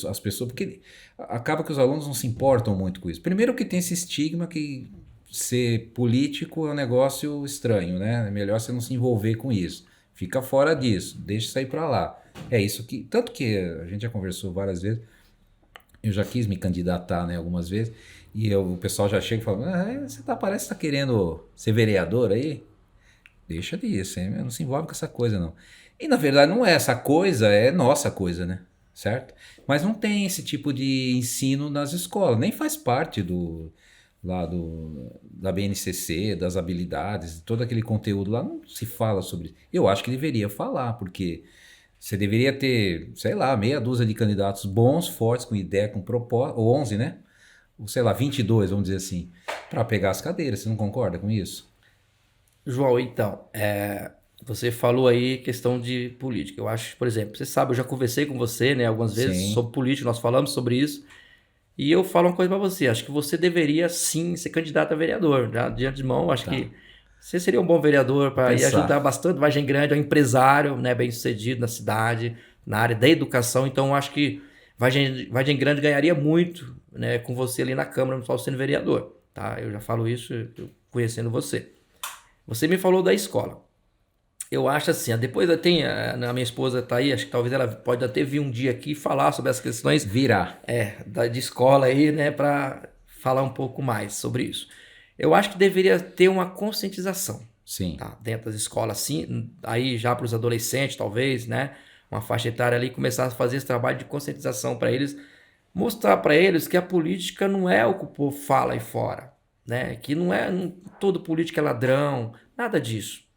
S1: as pessoas, porque acaba que os alunos não se importam muito com isso. Primeiro que tem esse estigma que ser político é um negócio estranho, né? É melhor você não se envolver com isso. Fica fora disso, deixa sair para lá. É isso que... Tanto que a gente já conversou várias vezes, eu já quis me candidatar, né, algumas vezes, e o pessoal já chega e fala, você parece que tá querendo ser vereador aí? Deixa disso, hein? Não se envolve com essa coisa, não. E, na verdade, não é essa coisa, é nossa coisa, né? Certo? Mas não tem esse tipo de ensino nas escolas, nem faz parte da BNCC, das habilidades, todo aquele conteúdo lá, não se fala sobre isso. Eu acho que deveria falar, porque Você deveria ter, sei lá, meia dúzia de candidatos bons, fortes, com ideia, com proposta, ou 11, né? Ou sei lá, 22, vamos dizer assim, para pegar as cadeiras. Você não concorda com isso?
S2: João, então, você falou aí questão de política. Eu acho, por exemplo, você sabe, eu já conversei com você, né, algumas vezes
S1: Sim,
S2: sobre política, nós falamos sobre isso. E eu falo uma coisa para você, acho que você deveria sim ser candidato a vereador. Já de antemão, acho
S1: tá.
S2: que você seria um bom vereador
S1: Vou
S2: para ir ajudar
S1: pensar.
S2: bastante Vargem Grande, é um empresário, né, bem-sucedido na cidade, na área da educação. Então, eu acho que Vargem Grande ganharia muito, né, com você ali na Câmara, só sendo vereador. Tá? Eu já falo isso conhecendo você. Você me falou da escola. Eu acho assim, depois tem a minha esposa tá aí, acho que talvez ela pode até vir um dia aqui falar sobre essas questões
S1: Virar.
S2: de escola aí, né, para falar um pouco mais sobre isso. Eu acho que deveria ter uma conscientização,
S1: Sim,
S2: tá, dentro das escolas, sim, aí já para os adolescentes, talvez, né, uma faixa etária ali começar a fazer esse trabalho de conscientização para eles, mostrar para eles que a política não é o que o povo fala aí fora, né, que todo político é ladrão, nada disso.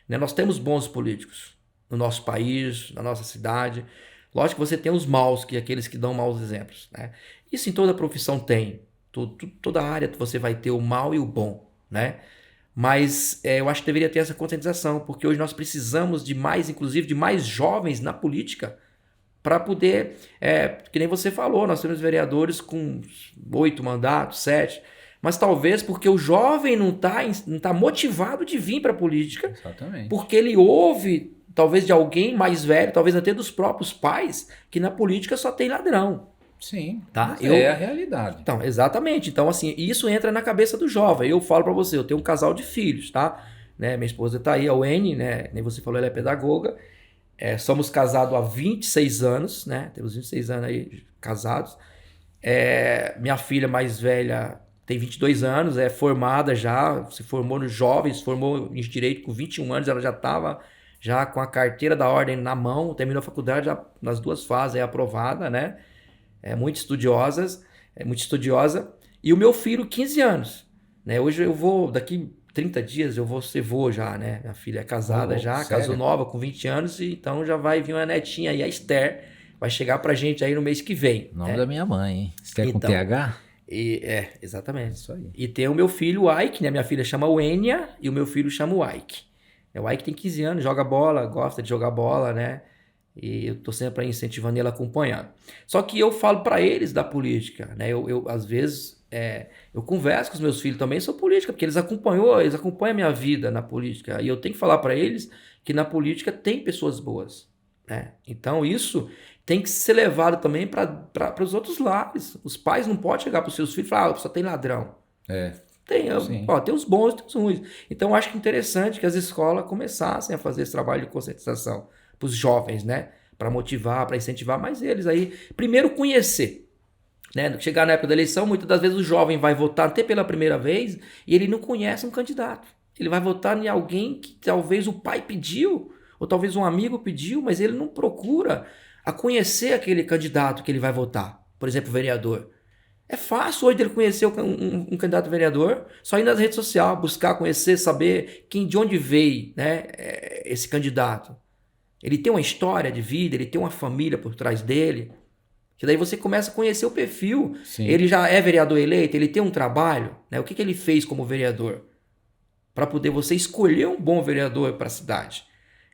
S2: Né? Nós temos bons políticos no nosso país, na nossa cidade. Lógico que você tem os maus, que é aqueles que dão maus exemplos. Né? Isso em toda profissão tem. Toda área você vai ter o mal e o bom. Né? Mas eu acho que deveria ter essa conscientização, porque hoje nós precisamos de mais, inclusive, de mais jovens na política para poder, que nem você falou, nós temos vereadores com 8 mandatos, 7, mas talvez porque o jovem não tá motivado de vir para a política,
S1: exatamente.
S2: porque ele ouve, talvez de alguém mais velho, talvez até dos próprios pais, que na política só tem ladrão,
S1: Sim,
S2: tá?
S1: mas é a realidade.
S2: Então, exatamente. Então, assim, isso entra na cabeça do jovem. Eu falo para você, eu tenho um casal de filhos, tá? Né? Minha esposa tá aí, a Weni, né? Nem você falou, ela é pedagoga. Somos casados há 26 anos, né? Temos 26 anos aí casados. Minha filha mais velha tem 22 anos, é formada já, se formou nos jovens, formou em direito com 21 anos, ela já estava já com a carteira da ordem na mão, terminou a faculdade já nas duas fases, é aprovada, né? Muito estudiosa. E o meu filho, 15 anos, né? Hoje eu vou, daqui 30 dias eu vou ser vô já, né? Minha filha é
S1: Ô,
S2: casada
S1: louco,
S2: já, casou
S1: sério?
S2: nova com 20 anos, e então já vai vir uma netinha aí, a Esther, vai chegar pra gente aí no mês que vem,
S1: Nome
S2: né?
S1: da minha mãe, hein? Você quer com
S2: Então,
S1: TH?
S2: exatamente.
S1: Isso aí.
S2: E tem o meu filho, o Ike, né? Minha filha chama Wênia e o meu filho chama o Ike. O Ike tem 15 anos, joga bola, gosta de jogar bola, né? E eu tô sempre incentivando ele, acompanhando. Só que eu falo para eles da política, né? Às vezes, eu converso com os meus filhos também sobre política, porque eles acompanham a minha vida na política. E eu tenho que falar para eles que na política tem pessoas boas, né? Então isso tem que ser levado também para os outros lados. Os pais não podem chegar para os seus filhos e falar, só tem ladrão.
S1: É,
S2: Tem,
S1: sim.
S2: tem os bons e tem os ruins. Então, eu acho que é interessante que as escolas começassem a fazer esse trabalho de conscientização para os jovens, né? Para motivar, para incentivar mais eles aí. Primeiro, conhecer. Né? Chegar na época da eleição, muitas das vezes o jovem vai votar até pela primeira vez e ele não conhece um candidato. Ele vai votar em alguém que talvez o pai pediu, ou talvez um amigo pediu, mas ele não procura a conhecer aquele candidato que ele vai votar. Por exemplo, o vereador. É fácil hoje dele conhecer um candidato a vereador, só ir nas redes sociais, buscar conhecer, saber de onde veio, né, esse candidato. Ele tem uma história de vida, ele tem uma família por trás dele, que daí você começa a conhecer o perfil.
S1: Sim.
S2: Ele já é vereador eleito, ele tem um trabalho, né? O que ele fez como vereador? Para poder você escolher um bom vereador para a cidade.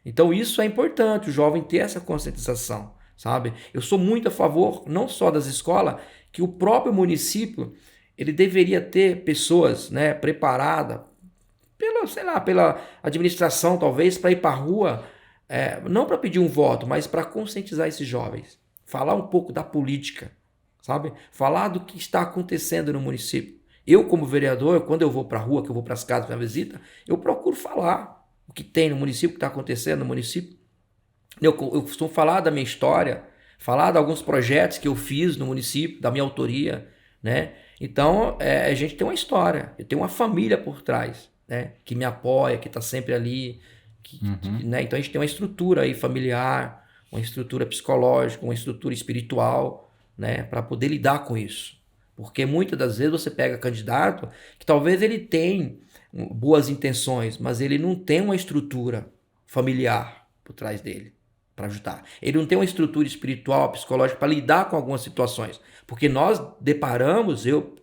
S2: Então isso é importante, o jovem ter essa conscientização, sabe? Eu sou muito a favor, não só das escolas, que o próprio município ele deveria ter pessoas, né, preparadas pela administração, talvez, para ir para a rua, não para pedir um voto, mas para conscientizar esses jovens. Falar um pouco da política, sabe? Falar do que está acontecendo no município. Eu, como vereador, quando eu vou para a rua, que eu vou para as casas para visita, eu procuro falar o que tem no município, o que está acontecendo no município. Eu costumo falar da minha história, falar de alguns projetos que eu fiz no município, da minha autoria, né? Então, a gente tem uma história, eu tenho uma família por trás, né? Que me apoia, que está sempre ali, né? Então a gente tem uma estrutura aí familiar, uma estrutura psicológica, uma estrutura espiritual, né? Para poder lidar com isso. Porque muitas das vezes você pega candidato que talvez ele tenha boas intenções, mas ele não tem uma estrutura familiar por trás dele. para ajudar. Ele não tem uma estrutura espiritual, psicológica para lidar com algumas situações. Porque nós deparamos, eu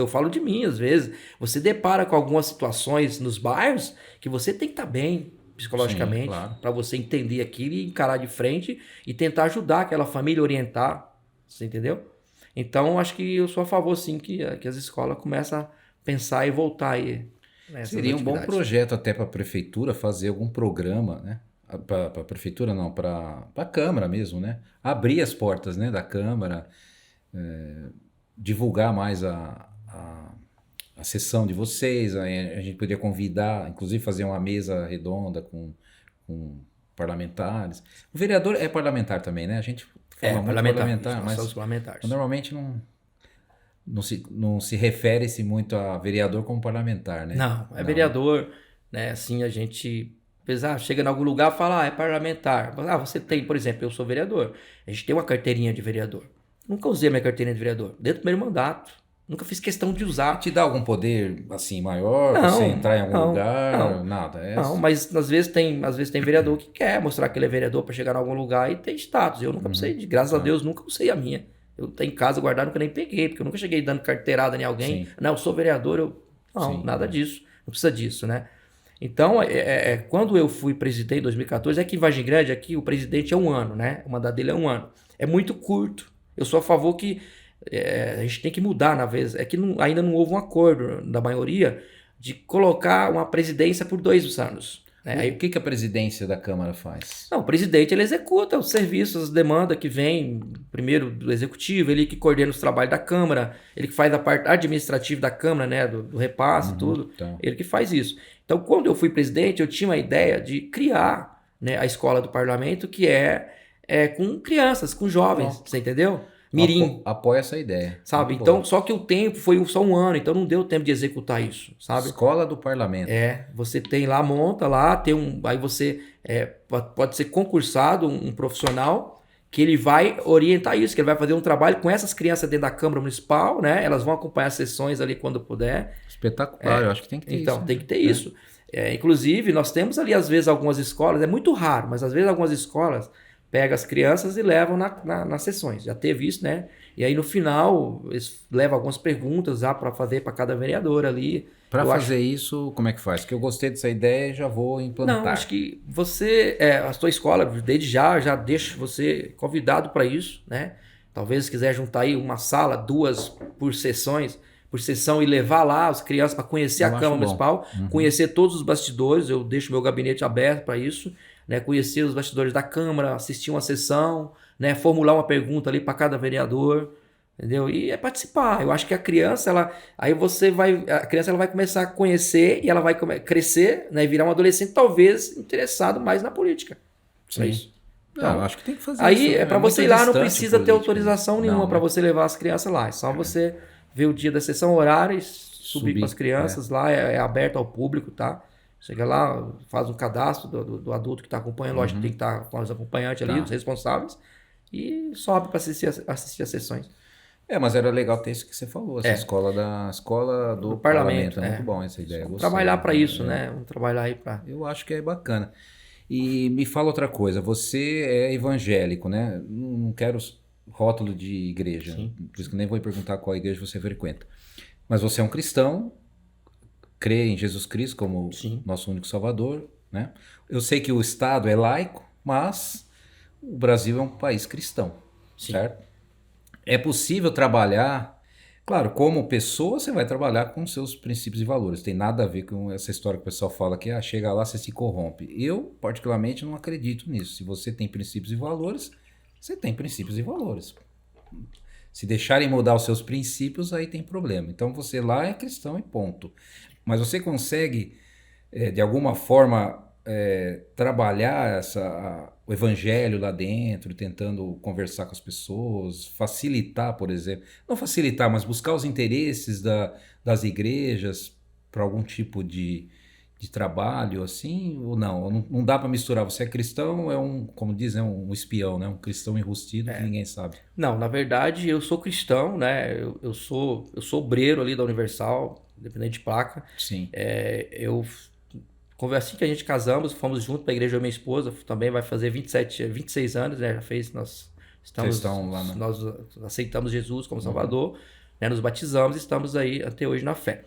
S2: falo de mim às vezes, você depara com algumas situações nos bairros que você tem que estar bem psicologicamente
S1: claro.
S2: para você entender aquilo e encarar de frente e tentar ajudar aquela família a orientar, você entendeu? Então, acho que eu sou a favor, sim, que as escolas comecem a pensar e voltar aí nessas
S1: Seria um bom
S2: atividades.
S1: projeto até para a prefeitura fazer algum programa, né? Para a prefeitura não, para a Câmara mesmo, né? Abrir as portas, né, da Câmara, divulgar mais a sessão de vocês, a gente poderia convidar, inclusive fazer uma mesa redonda com parlamentares. O vereador é parlamentar também, né? A gente fala muito parlamentar,
S2: nós
S1: mas
S2: somos parlamentares.
S1: normalmente não se refere-se muito a vereador como parlamentar, né?
S2: Não, é vereador, né? Assim, a gente, apesar, chega em algum lugar e fala, é parlamentar. Você tem, por exemplo, eu sou vereador. A gente tem uma carteirinha de vereador. Nunca usei a minha carteirinha de vereador. Dentro do meu mandato. Nunca fiz questão de usar.
S1: Te dá algum poder, assim, maior?
S2: Não,
S1: você entrar em algum lugar?
S2: não.
S1: Nada?
S2: Não, mas às vezes tem vereador que quer mostrar que ele é vereador para chegar em algum lugar e ter status. Eu nunca usei, graças a Deus, nunca usei a minha. Eu tenho em casa guardado, nunca nem peguei, porque eu nunca cheguei dando carteirada em alguém.
S1: Sim.
S2: Não, eu sou vereador, não,
S1: Sim,
S2: nada disso. Não precisa disso, né? Então, quando eu fui presidente em 2014, é que em Vargem Grande, aqui o presidente é 1 ano, né? O mandato dele é 1 ano. É muito curto. Eu sou a favor que a gente tem que mudar, na vez. É que ainda não houve um acordo da maioria de colocar uma presidência por 2 anos. Né?
S1: O que a presidência da Câmara faz?
S2: Não, o presidente ele executa os serviços, as demandas que vêm primeiro do executivo, ele que coordena os trabalhos da Câmara, ele que faz a parte administrativa da Câmara, né, do repasse, tudo,
S1: Tá.
S2: ele que faz isso. Então, quando eu fui presidente, eu tinha uma ideia de criar, né, a escola do parlamento, que é com crianças, com jovens, você entendeu? Mirim.
S1: Apoia essa ideia.
S2: Sabe?
S1: Muito
S2: Então,
S1: bom.
S2: só que o tempo foi só 1 ano, então não deu tempo de executar isso, sabe?
S1: Escola do Parlamento.
S2: Você tem lá, monta lá, aí você pode ser concursado um profissional que ele vai orientar isso, que ele vai fazer um trabalho com essas crianças dentro da Câmara Municipal, né? Elas vão acompanhar as sessões ali quando puder.
S1: Espetacular, eu acho que tem que ter isso.
S2: Então, tem que ter isso. Inclusive, nós temos ali, às vezes, algumas escolas, é muito raro, mas às vezes algumas escolas pegam as crianças e levam nas sessões. Já teve isso, né? E aí, no final, eles levam algumas perguntas para fazer para cada vereador ali.
S1: Para fazer isso, como é que faz? Porque eu gostei dessa ideia e já vou implantar.
S2: Não, acho que você, a sua escola, desde já deixa você convidado para isso, né? Talvez se quiser juntar aí uma sala, 2 por sessão e levar lá as crianças para conhecer a Câmara Municipal, conhecer todos os bastidores, eu deixo meu gabinete aberto para isso, né? Conhecer os bastidores da Câmara, assistir uma sessão, né? Formular uma pergunta ali para cada vereador. Entendeu? E participar. Eu acho que a criança, a criança ela vai começar a conhecer e ela vai crescer, né, e virar um adolescente talvez interessado mais na política.
S1: Sim.
S2: Isso.
S1: Então, acho que tem que fazer
S2: aí
S1: isso.
S2: para você ir lá não precisa ter
S1: política,
S2: autorização nenhuma para você levar as crianças lá. É só você ver o dia da sessão, horário, e subir com as crianças lá, é aberto ao público, tá? Chega lá, faz um cadastro do adulto que está acompanhando, lógico que tem que estar com os acompanhantes ali, os responsáveis, e sobe para assistir as sessões.
S1: Mas era legal ter isso que você falou, essa escola do parlamento. É muito bom essa ideia.
S2: Vamos trabalhar para isso, né? Vamos trabalhar aí para...
S1: Eu acho que é bacana. E me fala outra coisa, você é evangélico, né? Não quero rótulo de igreja, por isso que nem vou perguntar qual igreja você frequenta. Mas você é um cristão, crê em Jesus Cristo como nosso único salvador, né? Eu sei que o Estado é laico, mas o Brasil é um país cristão, certo? É possível trabalhar, claro, como pessoa você vai trabalhar com seus princípios e valores. Tem nada a ver com essa história que o pessoal fala que chega lá, você se corrompe. Eu, particularmente, não acredito nisso. Se você tem princípios e valores, você tem princípios e valores. Se deixarem mudar os seus princípios, aí tem problema. Então você lá é cristão e ponto. Mas você consegue, de alguma forma, trabalhar o evangelho lá dentro, tentando conversar com as pessoas, facilitar, por exemplo. Não facilitar, mas buscar os interesses das igrejas para algum tipo de trabalho, assim, ou não? Não dá para misturar. Você é cristão, como dizem, um espião, né? Um cristão enrustido que ninguém sabe.
S2: Não, na verdade, eu sou cristão, né? Eu sou obreiro ali da Universal, independente de placa.
S1: Sim.
S2: Eu Assim que a gente casamos, fomos juntos para a igreja, eu e minha esposa, também vai fazer 26 anos, né? Já fez,
S1: Vocês estão lá, né?
S2: nós aceitamos Jesus como Salvador, né? Nos batizamos e estamos aí até hoje na fé.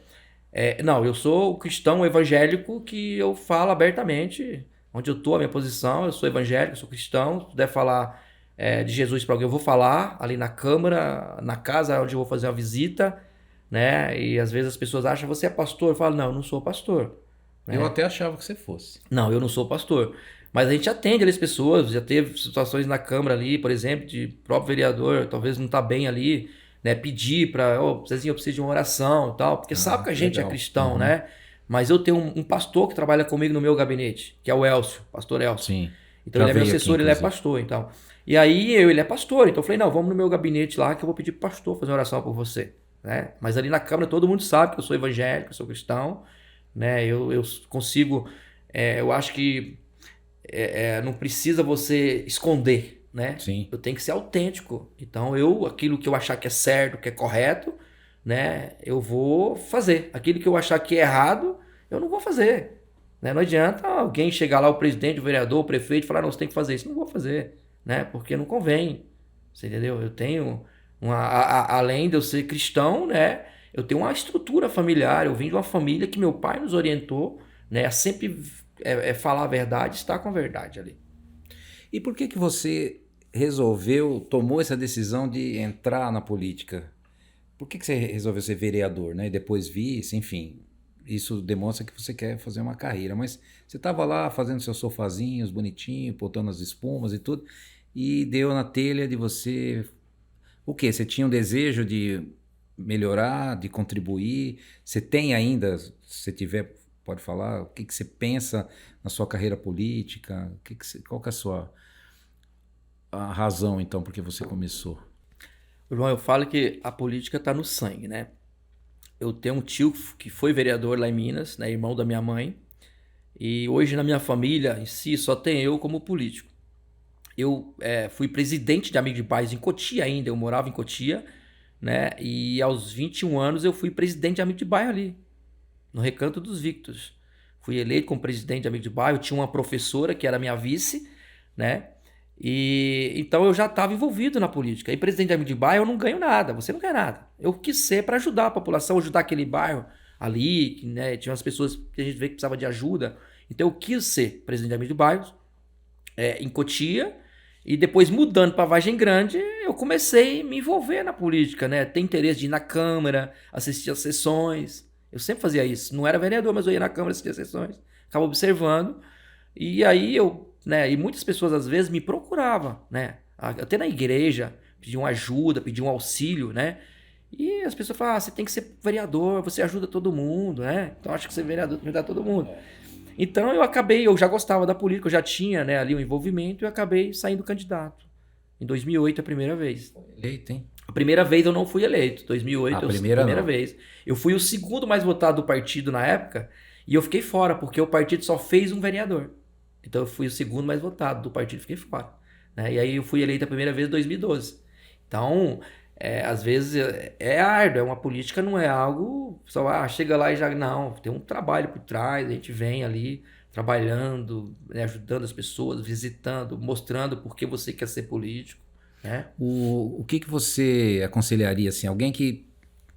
S2: Não, eu sou o cristão evangélico que eu falo abertamente, onde eu estou, a minha posição, eu sou evangélico, sou cristão, se puder falar de Jesus para alguém, eu vou falar ali na Câmara, na casa onde eu vou fazer uma visita, né? E às vezes as pessoas acham, você é pastor? Eu falo, não, eu não sou pastor.
S1: Eu até achava que você fosse.
S2: Não, eu não sou pastor. Mas a gente atende ali as pessoas, já teve situações na Câmara ali, por exemplo, de próprio vereador, talvez não tá bem ali, né? Pedir para, Zezinho, eu preciso de uma oração e tal, porque sabe que a gente
S1: legal.
S2: é cristão, né? Mas eu tenho um pastor que trabalha comigo no meu gabinete, que é o Elcio, pastor Elcio.
S1: Sim.
S2: Então
S1: Já
S2: ele é meu
S1: veio
S2: assessor,
S1: aqui,
S2: ele é
S1: inclusive.
S2: pastor, então. E aí ele é pastor, então eu falei, não, vamos no meu gabinete lá que eu vou pedir pro pastor fazer uma oração por você, né? Mas ali na Câmara todo mundo sabe que eu sou evangélico, eu sou cristão, né? Eu consigo, eu acho que não precisa você esconder, né?
S1: Sim.
S2: Eu tenho que ser autêntico. Então aquilo que eu achar que é certo, que é correto, né? Eu vou fazer. Aquilo que eu achar que é errado, eu não vou fazer. Né? Não adianta alguém chegar lá, o presidente, o vereador, o prefeito, e falar, não, você tem que fazer isso. Não vou fazer, né? Porque não convém. Você entendeu? Eu tenho, além de eu ser cristão, né? Eu tenho uma estrutura familiar. Eu vim de uma família que meu pai nos orientou, né? A sempre falar a verdade, estar com a verdade ali.
S1: E por que você tomou essa decisão de entrar na política? Por que você resolveu ser vereador, né? E depois vice, enfim. Isso demonstra que você quer fazer uma carreira. Mas você estava lá fazendo seus sofazinhos bonitinho, botando as espumas e tudo, e deu na telha de você... O quê? Você tinha um desejo de melhorar, de contribuir? Você tem ainda, se tiver, pode falar, o que você pensa na sua carreira política? Qual que é a razão, então, por que você começou?
S2: João, eu falo que a política está no sangue, né? Eu tenho um tio que foi vereador lá em Minas, né, irmão da minha mãe, e hoje na minha família em si só tem eu como político. Eu fui presidente de Amigo de Bairros em Cotia ainda, eu morava em Cotia, né? E aos 21 anos eu fui presidente de Amigo de Bairro ali, no Recanto dos Victos. Fui eleito como presidente de Amigo de Bairro, tinha uma professora que era minha vice, né? E então eu já estava envolvido na política. E presidente de Amigo de Bairro eu não ganho nada, você não ganha nada. Eu quis ser para ajudar a população, ajudar aquele bairro ali, né? Tinha umas pessoas que a gente vê que precisava de ajuda. Então eu quis ser presidente de Amigo de Bairros, em Cotia. E depois, mudando para Vargem Grande, eu comecei a me envolver na política, né? Ter interesse de ir na Câmara, assistir às sessões. Eu sempre fazia isso. Não era vereador, mas eu ia na Câmara assistir às sessões. Ficava observando. E aí né? E muitas pessoas às vezes me procuravam, né? Até na igreja, pediam ajuda, pediam auxílio, né? E as pessoas falavam, você tem que ser vereador, você ajuda todo mundo, né? Então acho que ser vereador tem que ajudar todo mundo. Então eu já gostava da política, eu já tinha, né, ali um envolvimento e eu acabei saindo candidato. Em 2008 a primeira vez.
S1: Eleito, hein?
S2: A primeira vez eu não fui eleito. 2008
S1: A primeira
S2: vez. Eu fui o segundo mais votado do partido na época e eu fiquei fora, porque o partido só fez um vereador. Então eu fui o segundo mais votado do partido e fiquei fora. Né? E aí eu fui eleito a primeira vez em 2012. Então, às vezes é árduo, uma política não é algo só, chega lá e já... Não, tem um trabalho por trás, a gente vem ali trabalhando, né, ajudando as pessoas, visitando, mostrando por que você quer ser político. Né?
S1: O que você aconselharia, assim, alguém que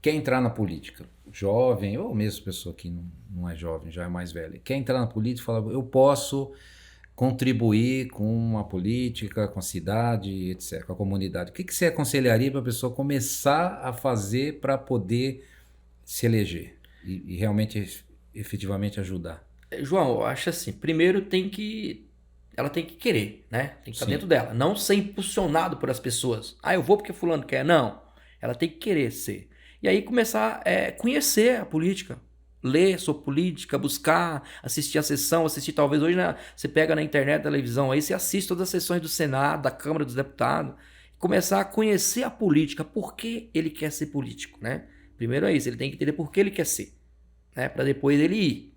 S1: quer entrar na política, jovem, ou mesmo pessoa que não é jovem, já é mais velha, quer entrar na política e fala, eu posso contribuir com a política, com a cidade, etc., com a comunidade. O que você aconselharia para a pessoa começar a fazer para poder se eleger e realmente, efetivamente ajudar?
S2: João, eu acho assim, primeiro ela tem que querer, né? Tem que estar dentro dela, não ser impulsionado por as pessoas. Eu vou porque fulano quer. Não, ela tem que querer ser. E aí começar a conhecer a política, ler sobre política, buscar, assistir a sessão, assistir talvez hoje, né, você pega na internet, televisão, aí você assiste todas as sessões do Senado, da Câmara dos Deputados, começar a conhecer a política, por que ele quer ser político, né? Primeiro é isso, ele tem que entender por que ele quer ser, né? Para depois ele ir.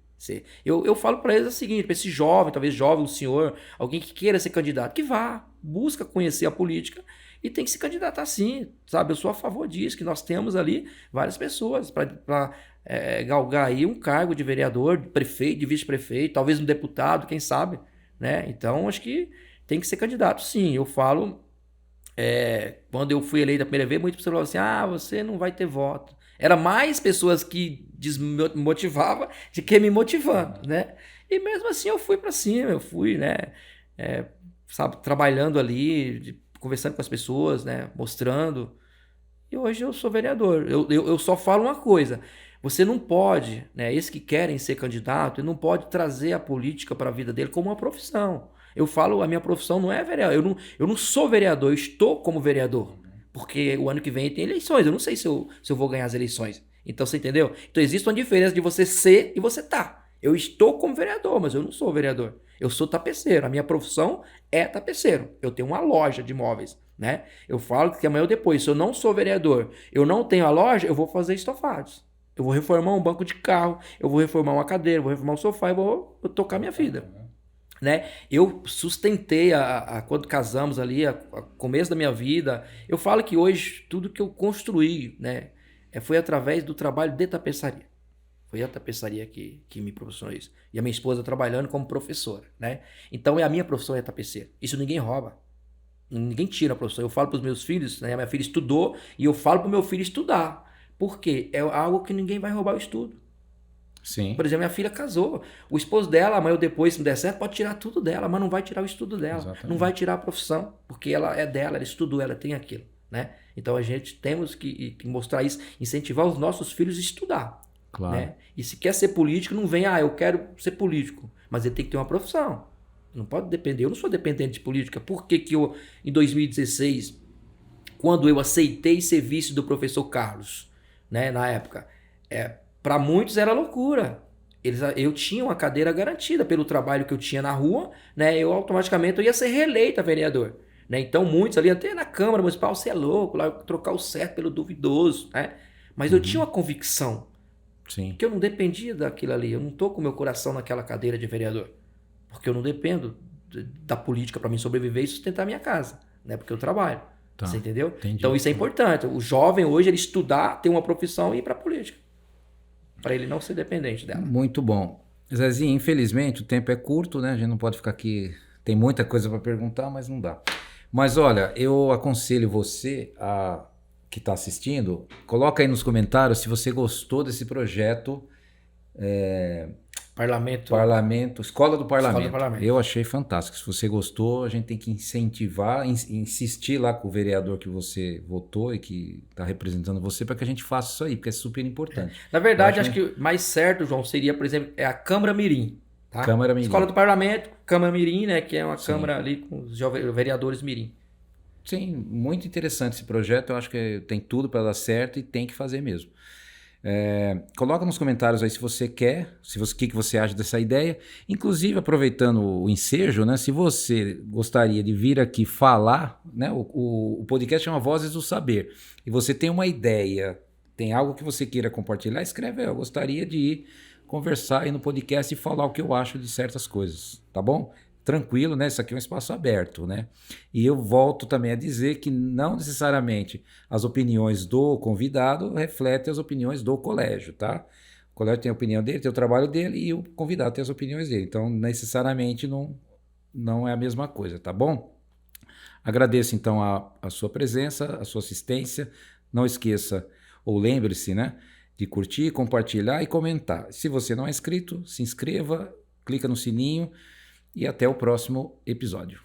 S2: Eu falo para eles o seguinte, para esse jovem, talvez jovem, um senhor, alguém que queira ser candidato, que vá, busca conhecer a política e tem que se candidatar sim, sabe? Eu sou a favor disso, que nós temos ali várias pessoas para galgar aí um cargo de vereador, de prefeito, de vice-prefeito, talvez um deputado, quem sabe, né? Então, acho que tem que ser candidato, sim. Eu falo, quando eu fui eleito a primeira vez, muitas pessoas falavam assim, você não vai ter voto. Era mais pessoas que desmotivavam do que me motivando, né? E mesmo assim eu fui para cima, eu fui, né? Sabe, trabalhando ali, conversando com as pessoas, né? Mostrando. E hoje eu sou vereador. Eu só falo uma coisa. Você não pode, né? Esses que querem ser candidato, ele não pode trazer a política para a vida dele como uma profissão. Eu falo, a minha profissão não é vereador. Eu não sou vereador, eu estou como vereador. Porque o ano que vem tem eleições. Eu não sei se eu vou ganhar as eleições. Então, você entendeu? Então, existe uma diferença de você ser e você tá. Eu estou como vereador, mas eu não sou vereador. Eu sou tapeceiro. A minha profissão é tapeceiro. Eu tenho uma loja de móveis, né? Eu falo que amanhã ou depois, se eu não sou vereador, eu não tenho a loja, eu vou fazer estofados. Eu vou reformar um banco de carro, eu vou reformar uma cadeira, eu vou reformar um sofá e vou tocar minha vida. Né? Eu sustentei quando casamos ali, a começo da minha vida. Eu falo que hoje tudo que eu construí, né, foi através do trabalho de tapeçaria. Foi a tapeçaria que me proporcionou isso. E a minha esposa trabalhando como professora, né? Então a minha profissão é tapeceiro. Isso ninguém rouba. Ninguém tira a profissão. Eu falo para os meus filhos, né? Minha filha estudou e eu falo para o meu filho estudar. Por quê? É algo que ninguém vai roubar o estudo.
S1: Sim.
S2: Por exemplo, minha filha casou. O esposo dela, amanhã ou depois, se não der certo, pode tirar tudo dela, mas não vai tirar o estudo dela.
S1: Exatamente.
S2: Não vai tirar a profissão, porque ela é dela, ela estudou, ela tem aquilo, né? Então a gente temos que mostrar isso, incentivar os nossos filhos a estudar.
S1: Claro.
S2: Né? E se quer ser político, não vem, eu quero ser político. Mas ele tem que ter uma profissão. Não pode depender. Eu não sou dependente de política. Por que eu, em 2016, quando eu aceitei ser vice do professor Carlos, né, na época, para muitos era loucura. Eu tinha uma cadeira garantida pelo trabalho que eu tinha na rua, né? Eu automaticamente ia ser reeleito a vereador. Né? Então muitos ali, até na Câmara Municipal, você é louco, lá trocar o certo pelo duvidoso. Né? Mas eu tinha uma convicção.
S1: Sim.
S2: Que eu não dependia daquilo ali. Eu não estou com o meu coração naquela cadeira de vereador. Porque eu não dependo da política para mim sobreviver e sustentar a minha casa. Né? Porque eu trabalho. Tá. Você entendeu?
S1: Entendi.
S2: Então isso é importante. O jovem hoje, ele estudar, ter uma profissão e ir para a política. Para ele não ser dependente dela.
S1: Muito bom. Zezinho, infelizmente o tempo é curto, né? A gente não pode ficar aqui. Tem muita coisa para perguntar, mas não dá. Mas olha, eu aconselho você que está assistindo, coloca aí nos comentários se você gostou desse projeto. Escola do Parlamento. Eu achei fantástico. Se você gostou, a gente tem que incentivar, insistir lá com o vereador que você votou e que está representando você para que a gente faça isso aí, porque é super importante.
S2: Na verdade, acho que mais certo, João, seria, por exemplo, a Câmara Mirim. Tá?
S1: Câmara Mirim.
S2: Escola do Parlamento, Câmara Mirim, né, que é uma Câmara ali com os vereadores Mirim.
S1: Sim, muito interessante esse projeto. Eu acho que tem tudo para dar certo e tem que fazer mesmo. Coloca nos comentários aí se você quer, o que você acha dessa ideia. Inclusive, aproveitando o ensejo, né, se você gostaria de vir aqui falar, né, o podcast chama Vozes do Saber, e você tem uma ideia, tem algo que você queira compartilhar, escreve aí. Eu gostaria de ir conversar aí no podcast e falar o que eu acho de certas coisas, tá bom? Tranquilo, né? Isso aqui é um espaço aberto, né? E eu volto também a dizer que não necessariamente as opiniões do convidado refletem as opiniões do colégio, tá? O colégio tem a opinião dele, tem o trabalho dele e o convidado tem as opiniões dele. Então, necessariamente não é a mesma coisa, tá bom? Agradeço, então, a sua presença, a sua assistência. Não esqueça, ou lembre-se, né? De curtir, compartilhar e comentar. Se você não é inscrito, se inscreva, clica no sininho. E até o próximo episódio.